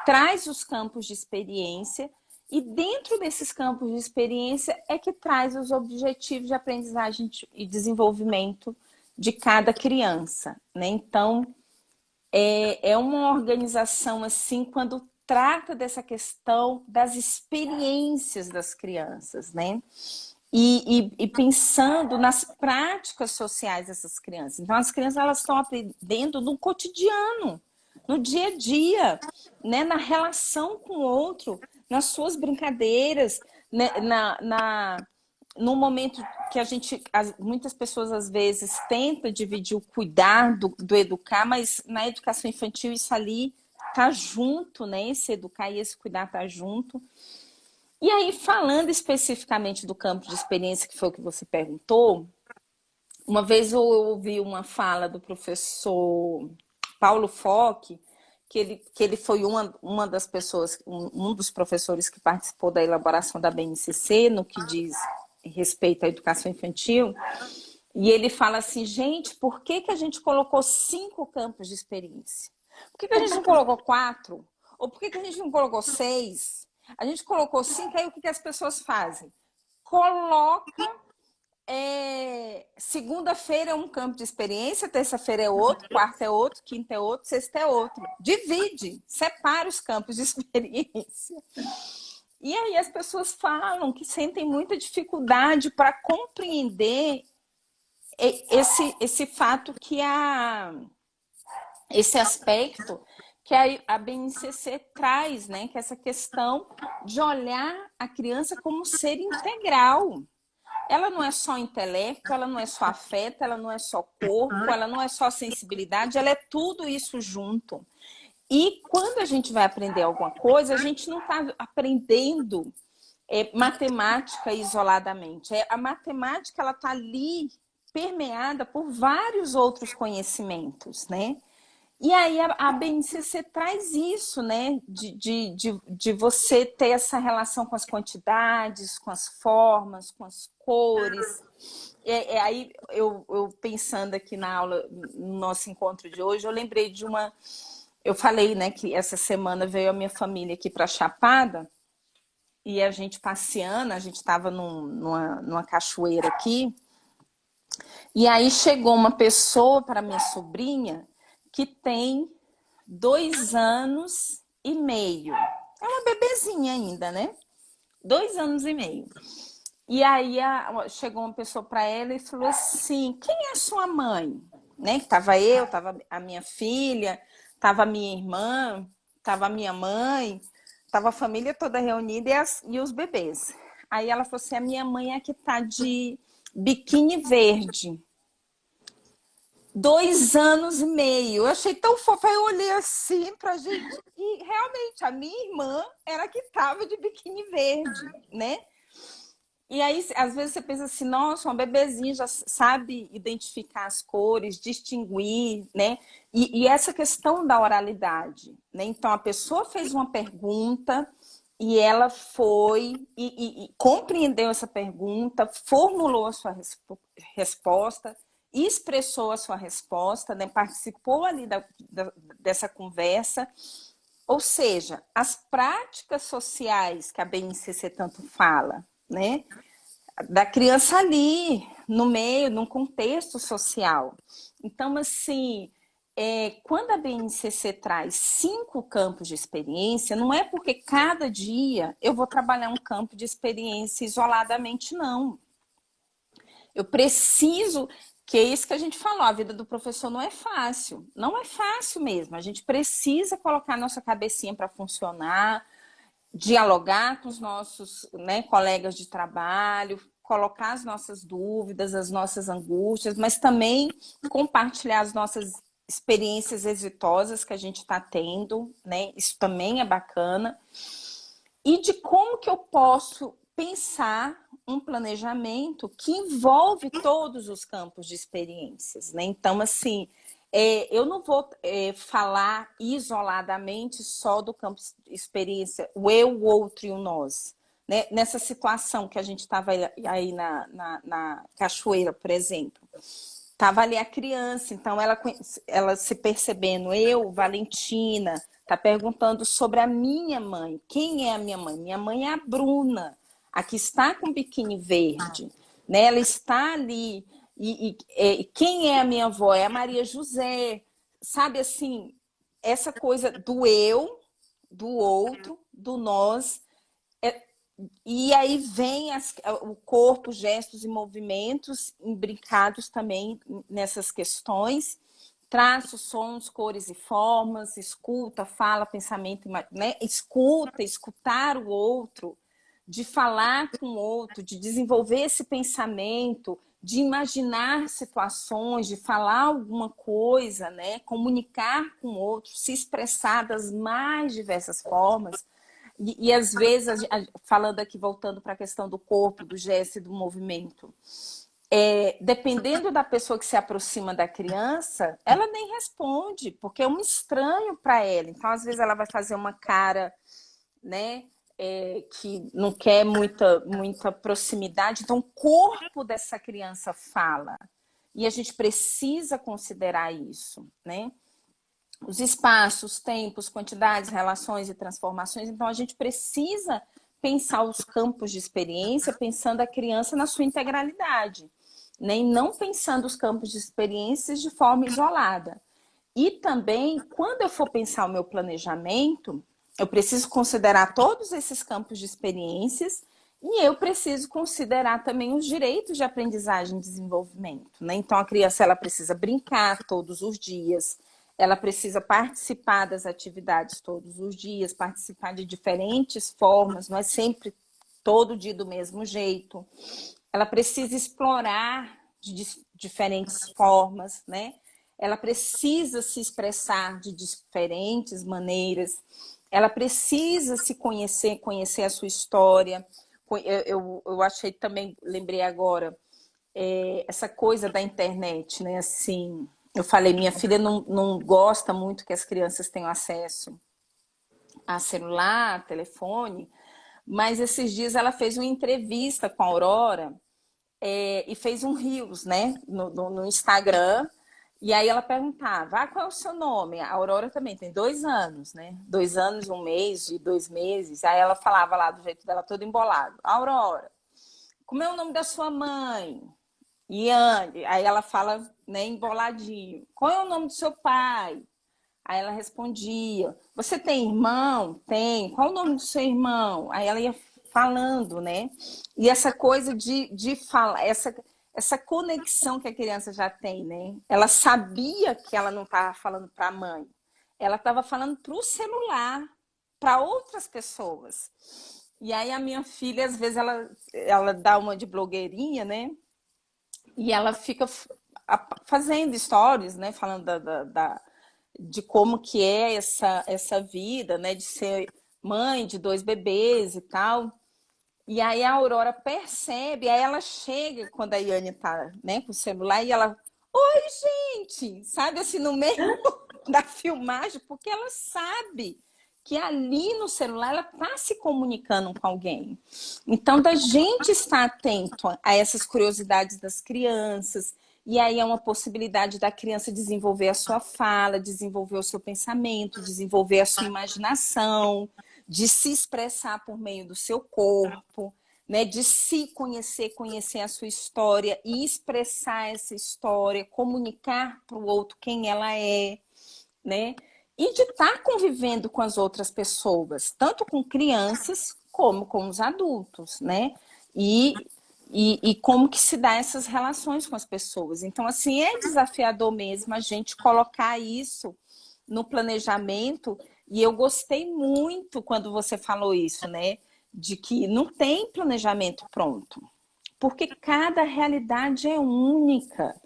traz os campos de experiência, e dentro desses campos de experiência é que traz os objetivos de aprendizagem e desenvolvimento de cada criança, né? Então, é uma organização assim, quando trata dessa questão das experiências das crianças, né? E pensando nas práticas sociais dessas crianças. Então, as crianças elas estão aprendendo no cotidiano, no dia a dia, né? Na relação com o outro, nas suas brincadeiras, né? No momento que muitas pessoas às vezes tentam dividir o cuidar do educar, mas na educação infantil isso ali tá junto, né? Esse educar e esse cuidar tá junto. E aí, falando especificamente do campo de experiência, que foi o que você perguntou, uma vez eu ouvi uma fala do professor Paulo Foch, que ele foi uma das pessoas, um dos professores que participou da elaboração da BNCC, no que diz respeito à educação infantil, e ele fala assim, gente, por que a gente colocou 5 campos de experiência? Por que a gente não colocou 4? Ou por que a gente não colocou 6? A gente colocou 5, aí o que as pessoas fazem? Coloca, segunda-feira é um campo de experiência, terça-feira é outro, quarta é outro, quinta é outro, sexta é outro. Divide, separa os campos de experiência. E aí as pessoas falam que sentem muita dificuldade para compreender esse fato que esse aspecto que a BNCC traz, né? Que é essa questão de olhar a criança como um ser integral. Ela não é só intelecto, ela não é só afeto, ela não é só corpo, ela não é só sensibilidade, ela é tudo isso junto. E quando a gente vai aprender alguma coisa, a gente não está aprendendo matemática isoladamente. A matemática ela está ali permeada por vários outros conhecimentos, né? E aí a BNCC traz isso, né? De você ter essa relação com as quantidades, com as formas, com as cores. Aí eu pensando aqui na aula, no nosso encontro de hoje, eu lembrei de uma... Eu falei, né, que essa semana veio a minha família aqui para Chapada e a gente passeando, a gente estava numa cachoeira aqui, e aí chegou uma pessoa para minha sobrinha que tem 2 anos e meio. É uma bebezinha ainda, né? 2 anos e meio. E aí chegou uma pessoa para ela e falou assim: quem é a sua mãe? Né? Tava eu, tava a minha filha, tava a minha irmã, tava a minha mãe, tava a família toda reunida e os bebês. Aí ela falou assim: a minha mãe é que tá de biquíni verde. 2 anos e meio. Eu achei tão fofa. Aí eu olhei assim pra gente. E realmente, a minha irmã era a que tava de biquíni verde, né? E aí, às vezes, você pensa assim, nossa, uma bebezinha já sabe identificar as cores, distinguir, né? E essa questão da oralidade, né? Então, a pessoa fez uma pergunta e ela foi e compreendeu essa pergunta, formulou a sua resposta, expressou a sua resposta, né? Participou ali dessa conversa. Ou seja, as práticas sociais que a BNCC tanto fala, né? Da criança ali, no meio, num contexto social. Então, assim, quando a BNCC traz 5 campos de experiência, não é porque cada dia eu vou trabalhar um campo de experiência isoladamente, não. Eu preciso, que é isso que a gente falou, a vida do professor não é fácil. Não é fácil mesmo. A gente precisa colocar a nossa cabecinha para funcionar, dialogar com os nossos, né, colegas de trabalho, colocar as nossas dúvidas, as nossas angústias, mas também compartilhar as nossas experiências exitosas que a gente está tendo, né? Isso também é bacana. E de como que eu posso pensar um planejamento que envolve todos os campos de experiências, né? Então, assim, eu não vou falar isoladamente só do campo de experiência, o eu, o outro e o nós. Né? Nessa situação que a gente estava aí na cachoeira, por exemplo, estava ali a criança, então ela se percebendo, eu, Valentina, está perguntando sobre a minha mãe. Quem é a minha mãe? Minha mãe é a Bruna, a que está com biquíni verde. Né? Ela está ali. E quem é a minha avó? É a Maria José. Sabe assim, essa coisa do eu, do outro, do nós. E aí vem o corpo, gestos e movimentos imbricados também nessas questões. Traços, sons, cores e formas, escuta, fala, pensamento, né? Escutar o outro, de falar com o outro, de desenvolver esse pensamento, de imaginar situações, de falar alguma coisa, né? Comunicar com o outro, se expressar das mais diversas formas. E às vezes, falando aqui, voltando para a questão do corpo, do gesto e do movimento, dependendo da pessoa que se aproxima da criança, ela nem responde, porque é um estranho para ela. Então, às vezes, ela vai fazer uma cara, né, que não quer muita proximidade. Então, o corpo dessa criança fala. E a gente precisa considerar isso, né? Os espaços, tempos, quantidades, relações e transformações. Então, a gente precisa pensar os campos de experiência, pensando a criança na sua integralidade, né? E não pensando os campos de experiências de forma isolada. E também, quando eu for pensar o meu planejamento, eu preciso considerar todos esses campos de experiências e eu preciso considerar também os direitos de aprendizagem e desenvolvimento, né? Então, a criança ela precisa brincar todos os dias, ela precisa participar das atividades todos os dias, participar de diferentes formas, não é sempre todo dia do mesmo jeito. Ela precisa explorar de diferentes formas, né? Ela precisa se expressar de diferentes maneiras. Ela precisa se conhecer, conhecer a sua história. Eu achei também, lembrei agora, essa coisa da internet, né? Assim, eu falei, minha filha não gosta muito que as crianças tenham acesso a celular, telefone, mas esses dias ela fez uma entrevista com a Aurora e fez um Reels, né, no Instagram, e aí ela perguntava, qual é o seu nome? A Aurora também tem 2 anos, né, 2 anos, 1 mês e 2 meses, aí ela falava lá do jeito dela todo embolado, Aurora, como é o nome da sua mãe? Iane, aí ela fala, né, emboladinho, qual é o nome do seu pai? Aí ela respondia, você tem irmão? Tem. Qual o nome do seu irmão? Aí ela ia falando, né? E essa coisa de falar, essa conexão que a criança já tem, né? Ela sabia que ela não estava falando para a mãe, ela estava falando para o celular, para outras pessoas. E aí a minha filha, às vezes, ela dá uma de blogueirinha, né? E ela fica fazendo stories, né? Falando de como que é essa vida, né? De ser mãe de 2 bebês e tal. E aí a Aurora percebe, aí ela chega quando a Iane tá, né, com o celular e ela, oi, gente, sabe, assim, no meio da filmagem, porque ela sabe que ali no celular ela está se comunicando com alguém. Então, da gente estar atento a essas curiosidades das crianças, e aí é uma possibilidade da criança desenvolver a sua fala, desenvolver o seu pensamento, desenvolver a sua imaginação, de se expressar por meio do seu corpo, né? De se conhecer, conhecer a sua história e expressar essa história, comunicar para o outro quem ela é, né? E de estar convivendo com as outras pessoas, tanto com crianças como com os adultos, né? E como que se dá essas relações com as pessoas. Então, assim, é desafiador mesmo a gente colocar isso no planejamento. E eu gostei muito quando você falou isso, né? De que não tem planejamento pronto. Porque cada realidade é única.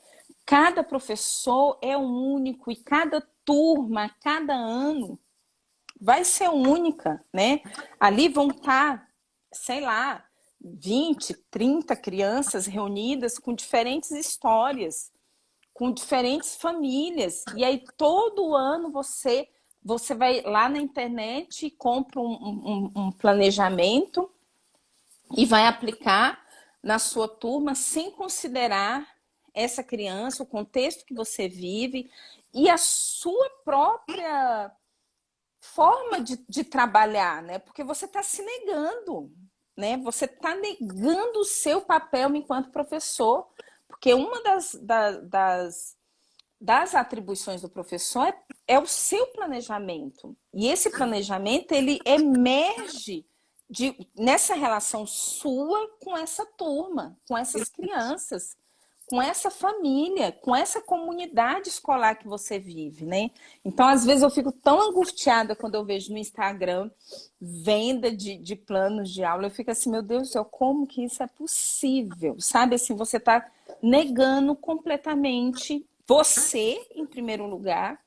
Cada professor é único e cada turma, cada ano vai ser única, né? Ali vão estar, sei lá, 20, 30 crianças reunidas com diferentes histórias, com diferentes famílias. E aí todo ano você vai lá na internet e compra um planejamento e vai aplicar na sua turma sem considerar essa criança, o contexto que você vive e a sua própria forma de trabalhar, né? Porque você está se negando, né? Você está negando o seu papel enquanto professor, porque uma das atribuições do professor é o seu planejamento. E esse planejamento, ele emerge nessa relação sua com essa turma, com essas crianças, com essa família, com essa comunidade escolar que você vive, né? Então, às vezes, eu fico tão angustiada quando eu vejo no Instagram venda de planos de aula. Eu fico assim, meu Deus do céu, como que isso é possível? Sabe, assim, você está negando completamente você, em primeiro lugar,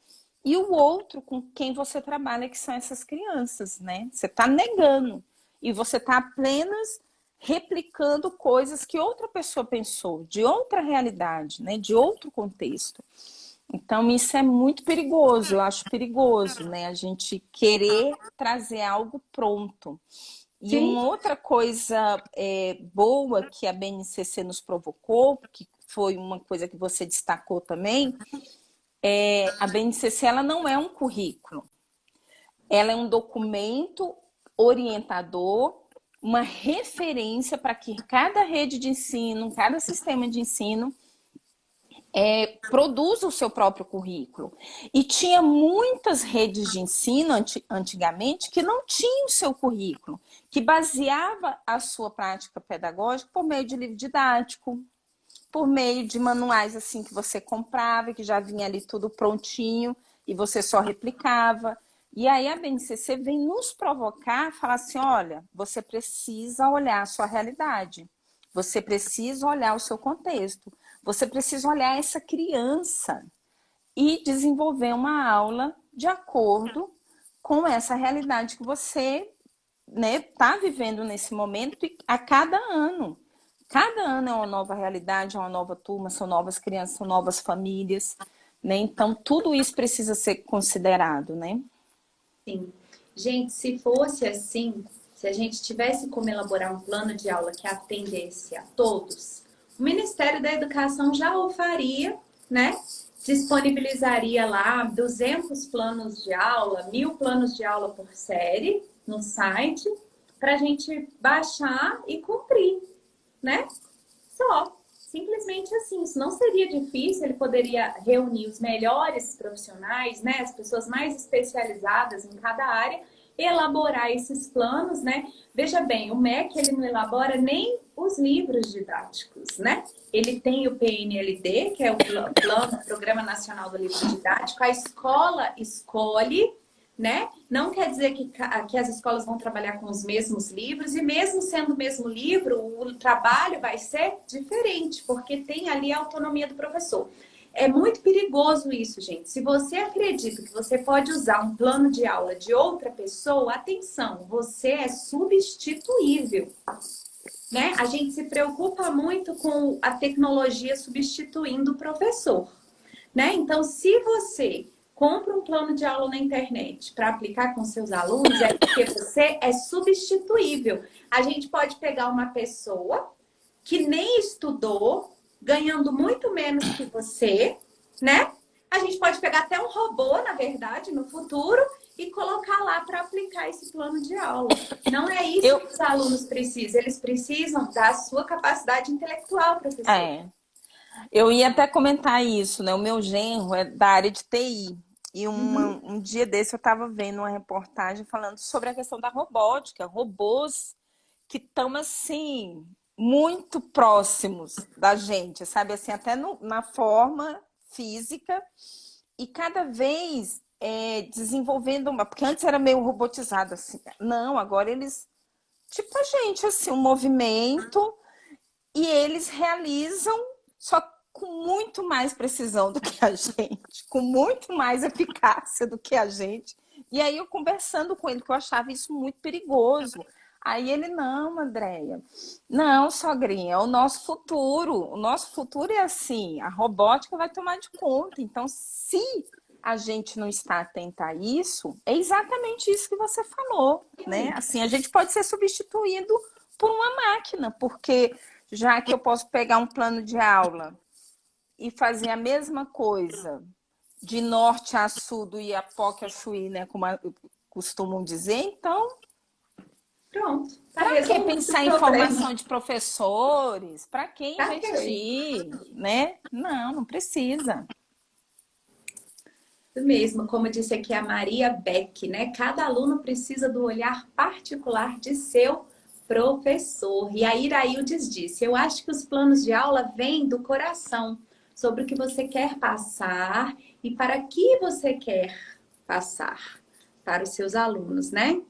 e o outro com quem você trabalha, que são essas crianças, né? Você está negando. E você está apenas replicando coisas que outra pessoa pensou, de outra realidade, né? De outro contexto. Então, isso é muito perigoso, eu acho perigoso, né? A gente querer trazer algo pronto. E Sim. uma outra coisa boa que a BNCC nos provocou, que foi uma coisa que você destacou também, a BNCC ela não é um currículo. Ela é um documento orientador, uma referência para que cada rede de ensino, cada sistema de ensino produza o seu próprio currículo. E tinha muitas redes de ensino antigamente que não tinham o seu currículo, que baseava a sua prática pedagógica por meio de livro didático, por meio de manuais assim que você comprava, que já vinha ali tudo prontinho e você só replicava. E aí a BNCC vem nos provocar, falar assim, olha, você precisa olhar a sua realidade, você precisa olhar o seu contexto, você precisa olhar essa criança e desenvolver uma aula de acordo com essa realidade que você está vivendo nesse momento e a cada ano. Cada ano é uma nova realidade, é uma nova turma, são novas crianças, são novas famílias, né? Então, tudo isso precisa ser considerado, né? Sim. Gente, se fosse assim, se a gente tivesse como elaborar um plano de aula que atendesse a todos, o Ministério da Educação já o faria, né? Disponibilizaria lá 200 planos de aula, 1000 planos de aula por série no site, para a gente baixar e cumprir, né? Só. simplesmente assim, isso não seria difícil, ele poderia reunir os melhores profissionais, né, as pessoas mais especializadas em cada área, elaborar esses planos, né? Veja bem, o MEC ele não elabora nem os livros didáticos, né? Ele tem o PNLD, que é o Plano, Programa Nacional do Livro Didático, a escola escolhe, né? Não quer dizer que as escolas vão trabalhar com os mesmos livros, e mesmo sendo o mesmo livro, o trabalho vai ser diferente, porque tem ali a autonomia do professor. É muito perigoso isso, gente. Se você acredita que você pode usar um plano de aula de outra pessoa, atenção, você é substituível, né? A gente se preocupa muito com a tecnologia substituindo o professor, né? Então, se você compra um plano de aula na internet para aplicar com seus alunos, é porque você é substituível. A gente pode pegar uma pessoa que nem estudou, ganhando muito menos que você, né? A gente pode pegar até um robô, na verdade, no futuro, e colocar lá para aplicar esse plano de aula. Não é isso que os alunos precisam. Eles precisam da sua capacidade intelectual, professor. Eu ia até comentar isso, né? O meu genro é da área de TI. E um dia desse eu estava vendo uma reportagem falando sobre a questão da robótica, robôs que estão assim muito próximos da gente, sabe? Assim, até na forma física, e cada vez desenvolvendo uma. Porque antes era meio robotizado, assim. Não, agora eles, tipo a gente, assim, um movimento, e eles realizam, só com muito mais precisão do que a gente, com muito mais eficácia do que a gente. E aí eu conversando com ele, que eu achava isso muito perigoso. Aí ele, não, Andréia, não, sogrinha, é o nosso futuro. O nosso futuro é assim, a robótica vai tomar de conta. Então, se a gente não está atenta a isso, é exatamente isso que você falou, né? Assim, a gente pode ser substituído por uma máquina, porque já que eu posso pegar um plano de aula e fazer a mesma coisa de norte a sul, do Iapoque a Chuí, né, como costumam dizer, então Pronto. para que pensar em formação de professores? Para que investir, né? Não, não precisa. Isso mesmo, como disse aqui a Maria Beck, né? Cada aluno precisa do olhar particular de seu professor. E a Iraildes disse, eu acho que os planos de aula vêm do coração, sobre o que você quer passar e para que você quer passar para os seus alunos, né?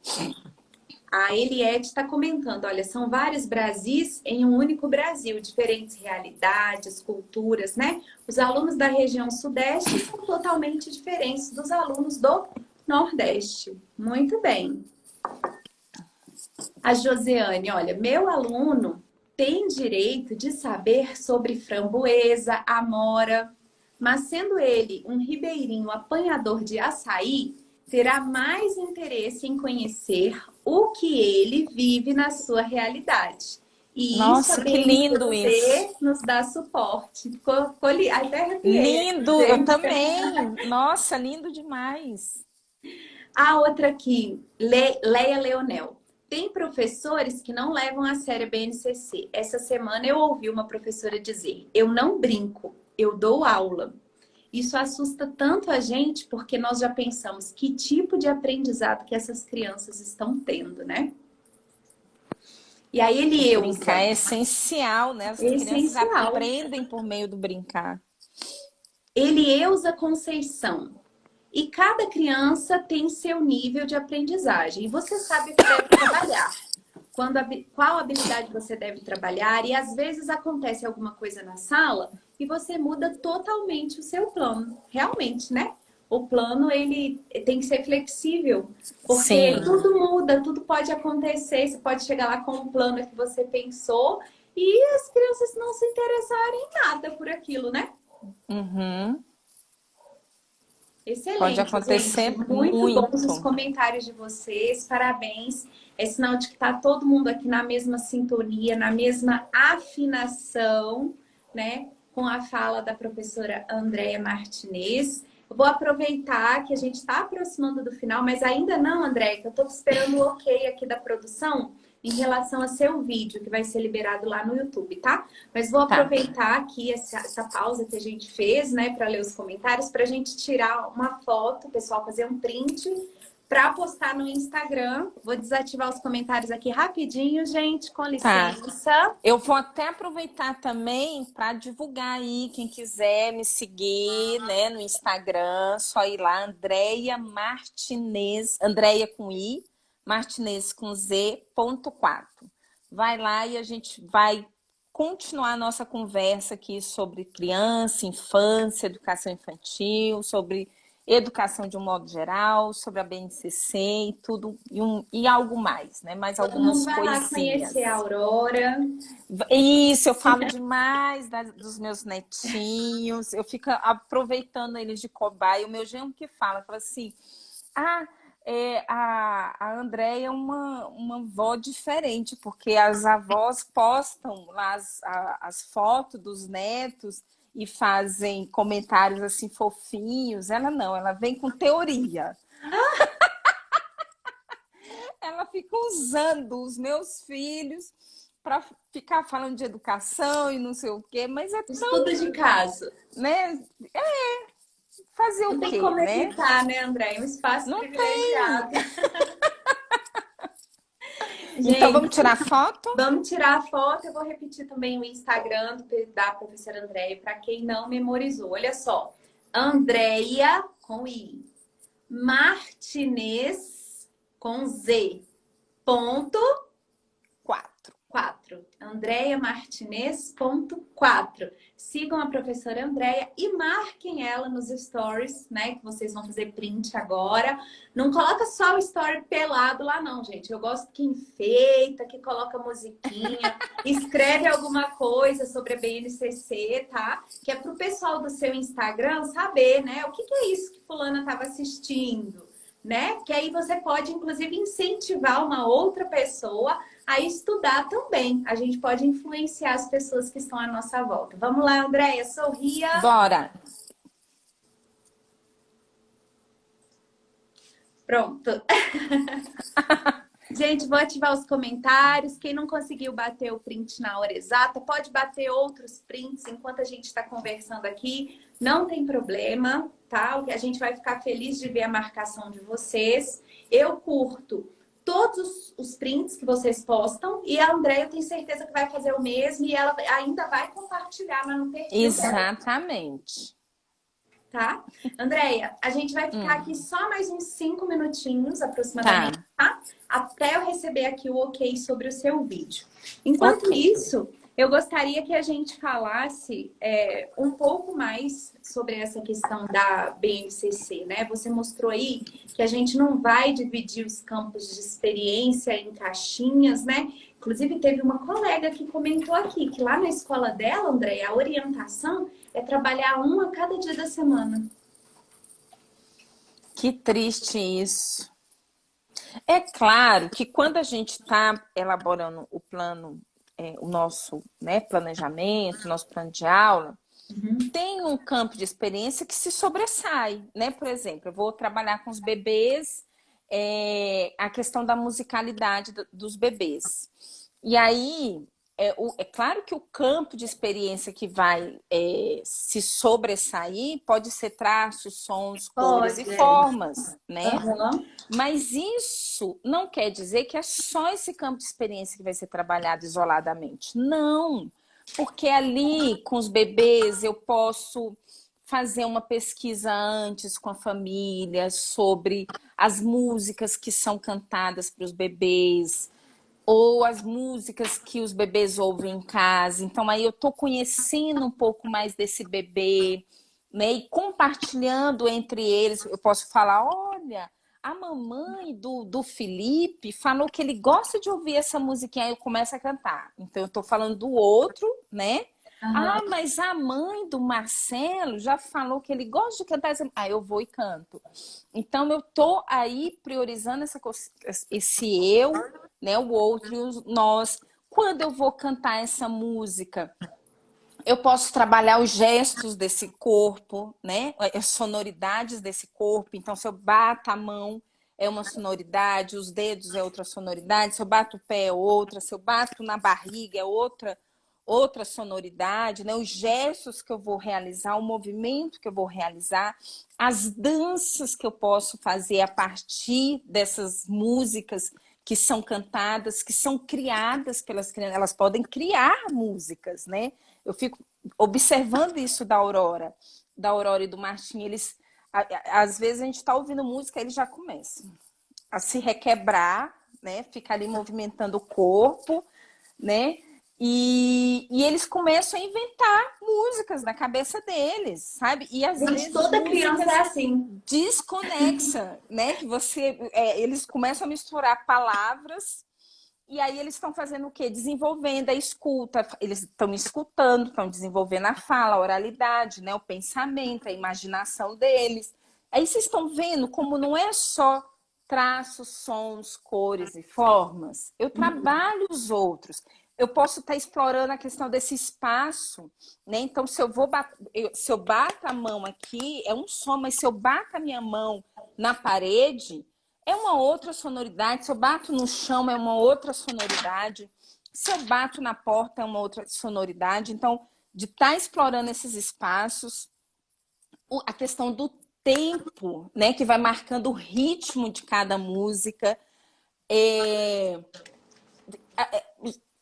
A Eliette está comentando, olha, são vários Brasis em um único Brasil, diferentes realidades, culturas, né? Os alunos da região sudeste são totalmente diferentes dos alunos do nordeste. Muito bem. A Josiane, olha, meu aluno tem direito de saber sobre framboesa, amora, mas sendo ele um ribeirinho apanhador de açaí, terá mais interesse em conhecer o que ele vive na sua realidade. E nossa, isso que lindo isso. nos dá suporte. Lindo, eu também. Nossa, lindo demais. A outra aqui, Leia Leonel. Tem professores que não levam a sério a BNCC. Essa semana eu ouvi uma professora dizer, eu não brinco, eu dou aula. Isso assusta tanto a gente, porque nós já pensamos que tipo de aprendizado que essas crianças estão tendo, né? E aí brincar é essencial, né? As crianças aprendem por meio do brincar. Elieusa Conceição. E cada criança tem seu nível de aprendizagem. E você sabe o que deve trabalhar. Qual habilidade você deve trabalhar. E às vezes acontece alguma coisa na sala e você muda totalmente o seu plano. Realmente, né? O plano, ele tem que ser flexível. Porque Sim. Tudo muda, tudo pode acontecer. Você pode chegar lá com um plano que você pensou e as crianças não se interessarem em nada por aquilo, né? Uhum. Excelente, pode acontecer gente. Muito bons os comentários de vocês. Parabéns. É sinal de que está todo mundo aqui na mesma sintonia, na mesma afinação, né? Com a fala da professora Andréia Martinez. Eu vou aproveitar que a gente está aproximando do final, mas ainda não, Andréia, que eu estou esperando o ok aqui da produção. em relação a seu vídeo, que vai ser liberado lá no YouTube, tá? Mas vou Tá. aproveitar aqui essa pausa que a gente fez, né, para ler os comentários, para a gente tirar uma foto, pessoal, fazer um print para postar no Instagram. Vou desativar os comentários aqui rapidinho, gente, com Tá. licença. Eu vou até aproveitar também para divulgar aí, quem quiser me seguir, né, no Instagram, só ir lá, Andreia Martinez, Andreia com I, Martinez com Z.4. Vai lá e a gente vai continuar a nossa conversa aqui sobre criança, infância, educação infantil, sobre educação de um modo geral, sobre a BNCC e tudo, e algo mais, né? Mais Todo mundo algumas vai lá coisinhas. conhecer a Aurora. Isso, eu falo demais dos meus netinhos, eu fico aproveitando eles de cobaia. O meu genro que fala assim, a Andréia é uma avó diferente, porque as avós postam lá as fotos dos netos e fazem comentários assim fofinhos. Ela não, ela vem com teoria. Ela fica usando os meus filhos para ficar falando de educação e não sei o quê, mas é Estudo de caso. né? Fazer Não o tem quê, como né? evitar, né, André? É um espaço Não privilegiado. tem. Então vamos Gente, tirar foto? vamos tirar a foto. Eu vou repetir também o Instagram da professora Andréia, para quem não memorizou. Olha só. Andréia com I. Martinez com Z. Ponto 4. 4. Andreamartinez.4. Sigam a professora Andréia e marquem ela nos stories, né? Que vocês vão fazer print agora. Não coloca só o story pelado lá, não, gente. Eu gosto que enfeita, que coloca musiquinha, escreve alguma coisa sobre a BNCC, tá? Que é pro pessoal do seu Instagram saber, né? O que é isso que fulana estava assistindo, né? Que aí você pode, inclusive, incentivar uma outra pessoa a estudar também. A gente pode influenciar as pessoas que estão à nossa volta. Vamos lá, Andréia, sorria. Bora. Pronto. Gente, vou ativar os comentários. Quem não conseguiu bater o print na hora exata, pode bater outros prints enquanto a gente está conversando aqui. Não tem problema, tá? A gente vai ficar feliz de ver a marcação de vocês. Eu curto todos os prints que vocês postam e a Andréia, eu tenho certeza que vai fazer o mesmo e ela ainda vai compartilhar lá no perfil dela. Exatamente. Tá? Andréia, a gente vai ficar aqui só mais uns 5 minutinhos aproximadamente, tá? Até eu receber aqui o ok sobre o seu vídeo. Enquanto isso, eu gostaria que a gente falasse um pouco mais sobre essa questão da BNCC, né? Você mostrou aí que a gente não vai dividir os campos de experiência em caixinhas, né? Inclusive, teve uma colega que comentou aqui que lá na escola dela, Andréia, a orientação é trabalhar um a cada dia da semana. Que triste isso. É claro que quando a gente está elaborando o plano, o nosso, né, planejamento, nosso plano de aula, tem um campo de experiência que se sobressai, né? Por exemplo, eu vou trabalhar com os bebês, a questão da musicalidade dos bebês. E aí, é claro que o campo de experiência que vai se sobressair pode ser traços, sons, cores e formas, né? Mas isso não quer dizer que é só esse campo de experiência que vai ser trabalhado isoladamente. Não, porque ali com os bebês eu posso fazer uma pesquisa antes com a família sobre as músicas que são cantadas para os bebês, ou as músicas que os bebês ouvem em casa. Então, aí eu estou conhecendo um pouco mais desse bebê, né? E compartilhando entre eles. Eu posso falar, olha, a mamãe do Felipe falou que ele gosta de ouvir essa musiquinha. Aí eu começo a cantar. Então, eu estou falando do outro, né? Mas a mãe do Marcelo já falou que ele gosta de cantar. Aí eu vou e canto. Então, eu tô aí priorizando esse eu, né, o outro e o nós. Quando eu vou cantar essa música, eu posso trabalhar os gestos desse corpo, né, as sonoridades desse corpo. Então, se eu bato a mão, é uma sonoridade, os dedos é outra sonoridade, se eu bato o pé é outra, se eu bato na barriga é outra sonoridade, né? Os gestos que eu vou realizar, o movimento que eu vou realizar, as danças que eu posso fazer a partir dessas músicas que são cantadas, que são criadas pelas crianças, elas podem criar músicas, né? Eu fico observando isso da Aurora e do Martim, eles, às vezes a gente está ouvindo música, eles já começam a se requebrar, né? Ficar ali movimentando o corpo, né? E eles começam a inventar músicas na cabeça deles, sabe? E às vezes toda criança é assim. desconexa, né? Que eles começam a misturar palavras e aí eles estão fazendo o quê? Desenvolvendo a escuta, eles estão escutando, estão desenvolvendo a fala, a oralidade, né? O pensamento, a imaginação deles. Aí vocês estão vendo como não é só traços, sons, cores e formas. Eu trabalho os outros. Eu posso estar explorando a questão desse espaço, né? Então, se eu bato a mão aqui, é um som, mas se eu bato a minha mão na parede, é uma outra sonoridade. Se eu bato no chão, é uma outra sonoridade. Se eu bato na porta, é uma outra sonoridade. Então, de estar explorando esses espaços, a questão do tempo, né? Que vai marcando o ritmo de cada música.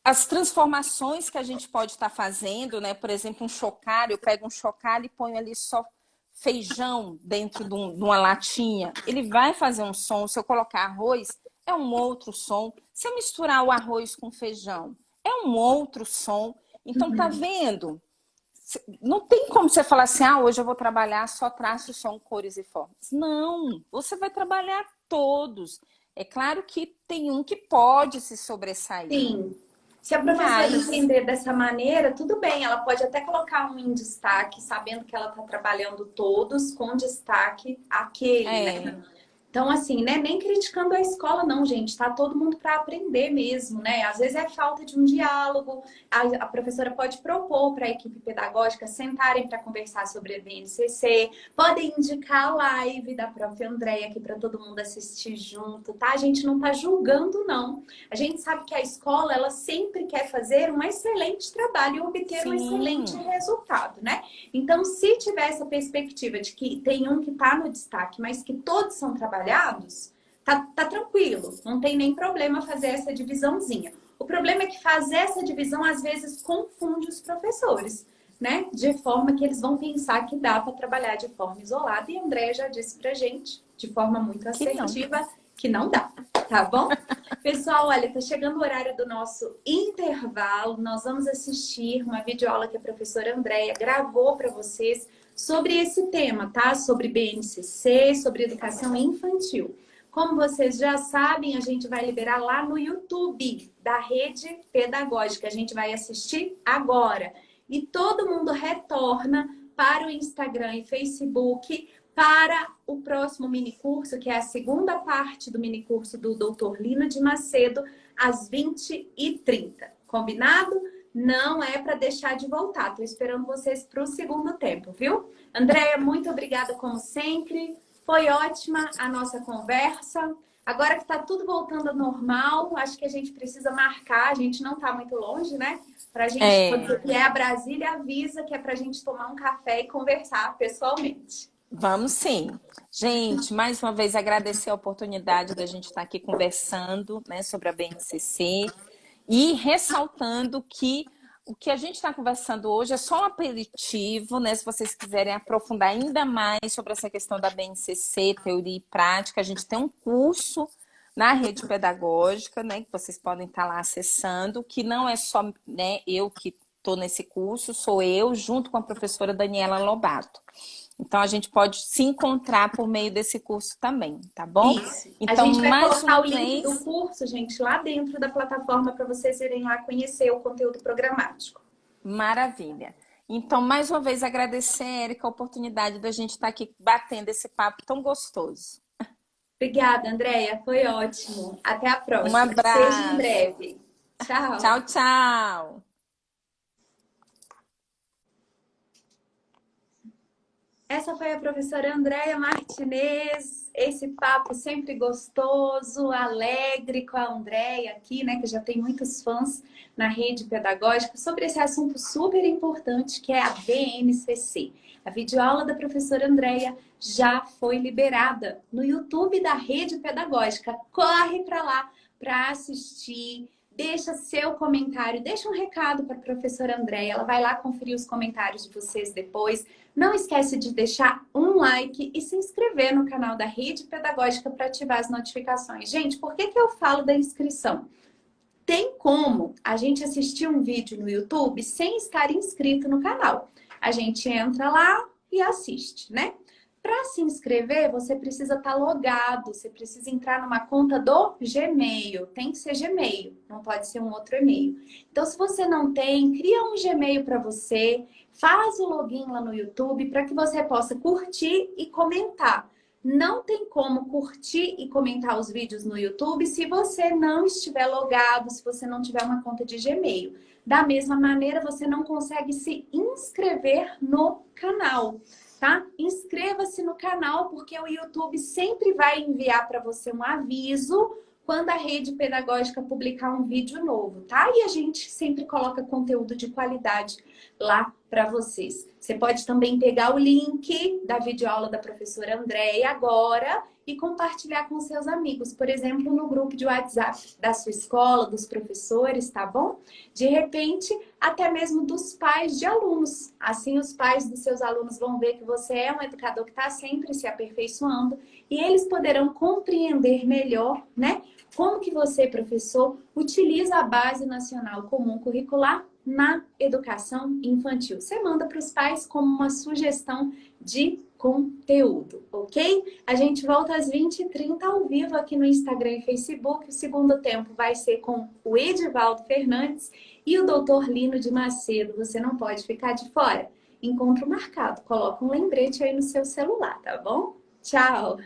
As transformações que a gente pode estar fazendo, né? Por exemplo, um chocalho, eu pego um chocalho e ponho ali só feijão dentro de uma latinha. Ele vai fazer um som. Se eu colocar arroz, é um outro som. Se eu misturar o arroz com feijão, é um outro som. Então, tá vendo? Não tem como você falar assim, hoje eu vou trabalhar só traço, som, cores e formas. Não, você vai trabalhar todos. É claro que tem um que pode se sobressair. Sim. Se a professora entender dessa maneira, tudo bem, ela pode até colocar um em destaque, sabendo que ela está trabalhando todos com destaque aquele, né? Então, assim, né? Nem criticando a escola, não, gente. Tá todo mundo para aprender mesmo, né? Às vezes é falta de um diálogo. A professora pode propor para a equipe pedagógica sentarem para conversar sobre a BNCC. Podem indicar a live da própria Andréia aqui para todo mundo assistir junto, tá? A gente não tá julgando, não. A gente sabe que a escola, ela sempre quer fazer um excelente trabalho e obter um excelente resultado, né? Então, se tiver essa perspectiva de que tem um que tá no destaque, mas que todos são trabalhados, tá tranquilo, não tem nem problema fazer essa divisãozinha. O problema é que fazer essa divisão às vezes confunde os professores, né? De forma que eles vão pensar que dá para trabalhar de forma isolada, e a Andréia já disse pra gente, de forma muito assertiva, que não dá, tá bom? Pessoal, olha, tá chegando o horário do nosso intervalo, nós vamos assistir uma videoaula que a professora Andréia gravou para vocês sobre esse tema, tá? Sobre BNCC, sobre educação infantil. Como vocês já sabem, a gente vai liberar lá no YouTube da Rede Pedagógica. A gente vai assistir agora. E todo mundo retorna para o Instagram e Facebook para o próximo minicurso, que é a segunda parte do minicurso do Dr. Lino de Macedo, às 20h30. Combinado? Não é para deixar de voltar. Estou esperando vocês para o segundo tempo, viu? Andréia, muito obrigada como sempre. Foi ótima a nossa conversa. Agora que está tudo voltando ao normal, acho que a gente precisa marcar. A gente não está muito longe, né? Para a gente, quando você vier a Brasília, avisa que é para a gente tomar um café e conversar pessoalmente. Vamos sim. Gente, mais uma vez agradecer a oportunidade da gente estar aqui conversando, né, sobre a BNCC. E ressaltando que o que a gente está conversando hoje é só um aperitivo, né? Se vocês quiserem aprofundar ainda mais sobre essa questão da BNCC, teoria e prática, a gente tem um curso na rede pedagógica, né? Que vocês podem estar lá acessando, que não é só, né, eu que estou nesse curso, sou eu junto com a professora Daniela Lobato. Então, a gente pode se encontrar por meio desse curso também, tá bom? Isso. Então, a gente vai colocar o link do curso, gente, lá dentro da plataforma para vocês irem lá conhecer o conteúdo programático. Maravilha. Então, mais uma vez, agradecer, Érica, a oportunidade da gente estar aqui batendo esse papo tão gostoso. Obrigada, Andréia. Foi ótimo. Até a próxima. Um abraço. Seja em breve. Tchau. Tchau, tchau. Essa foi a professora Andréia Martinez. Esse papo sempre gostoso, alegre com a Andréia aqui, né? Que já tem muitos fãs na rede pedagógica sobre esse assunto super importante que é a BNCC. A videoaula da professora Andréia já foi liberada no YouTube da rede pedagógica. Corre para lá para assistir. Deixa seu comentário, deixa um recado para a professora Andréia. Ela vai lá conferir os comentários de vocês depois. Não esquece de deixar um like e se inscrever no canal da Rede Pedagógica para ativar as notificações. Gente, por que eu falo da inscrição? Tem como a gente assistir um vídeo no YouTube sem estar inscrito no canal. A gente entra lá e assiste, né? Para se inscrever, você precisa estar logado, você precisa entrar numa conta do Gmail. Tem que ser Gmail, não pode ser um outro e-mail. Então, se você não tem, cria um Gmail para você, faz o login lá no YouTube para que você possa curtir e comentar. Não tem como curtir e comentar os vídeos no YouTube se você não estiver logado, se você não tiver uma conta de Gmail. Da mesma maneira, você não consegue se inscrever no canal. Tá? Inscreva-se no canal porque o YouTube sempre vai enviar para você um aviso quando a rede pedagógica publicar um vídeo novo, tá? E a gente sempre coloca conteúdo de qualidade lá para vocês. Você pode também pegar o link da videoaula da professora Andréia agora e compartilhar com seus amigos, por exemplo, no grupo de WhatsApp da sua escola, dos professores, tá bom? De repente, até mesmo dos pais de alunos. Assim, os pais dos seus alunos vão ver que você é um educador que está sempre se aperfeiçoando e eles poderão compreender melhor, né? Como que você, professor, utiliza a Base Nacional Comum Curricular na educação infantil. Você manda para os pais como uma sugestão de conteúdo, ok? A gente volta às 20h30 ao vivo aqui no Instagram e Facebook. O segundo tempo vai ser com o Edivaldo Fernandes e o Dr. Lino de Macedo. Você não pode ficar de fora. Encontro marcado. Coloca um lembrete aí no seu celular, tá bom? Tchau!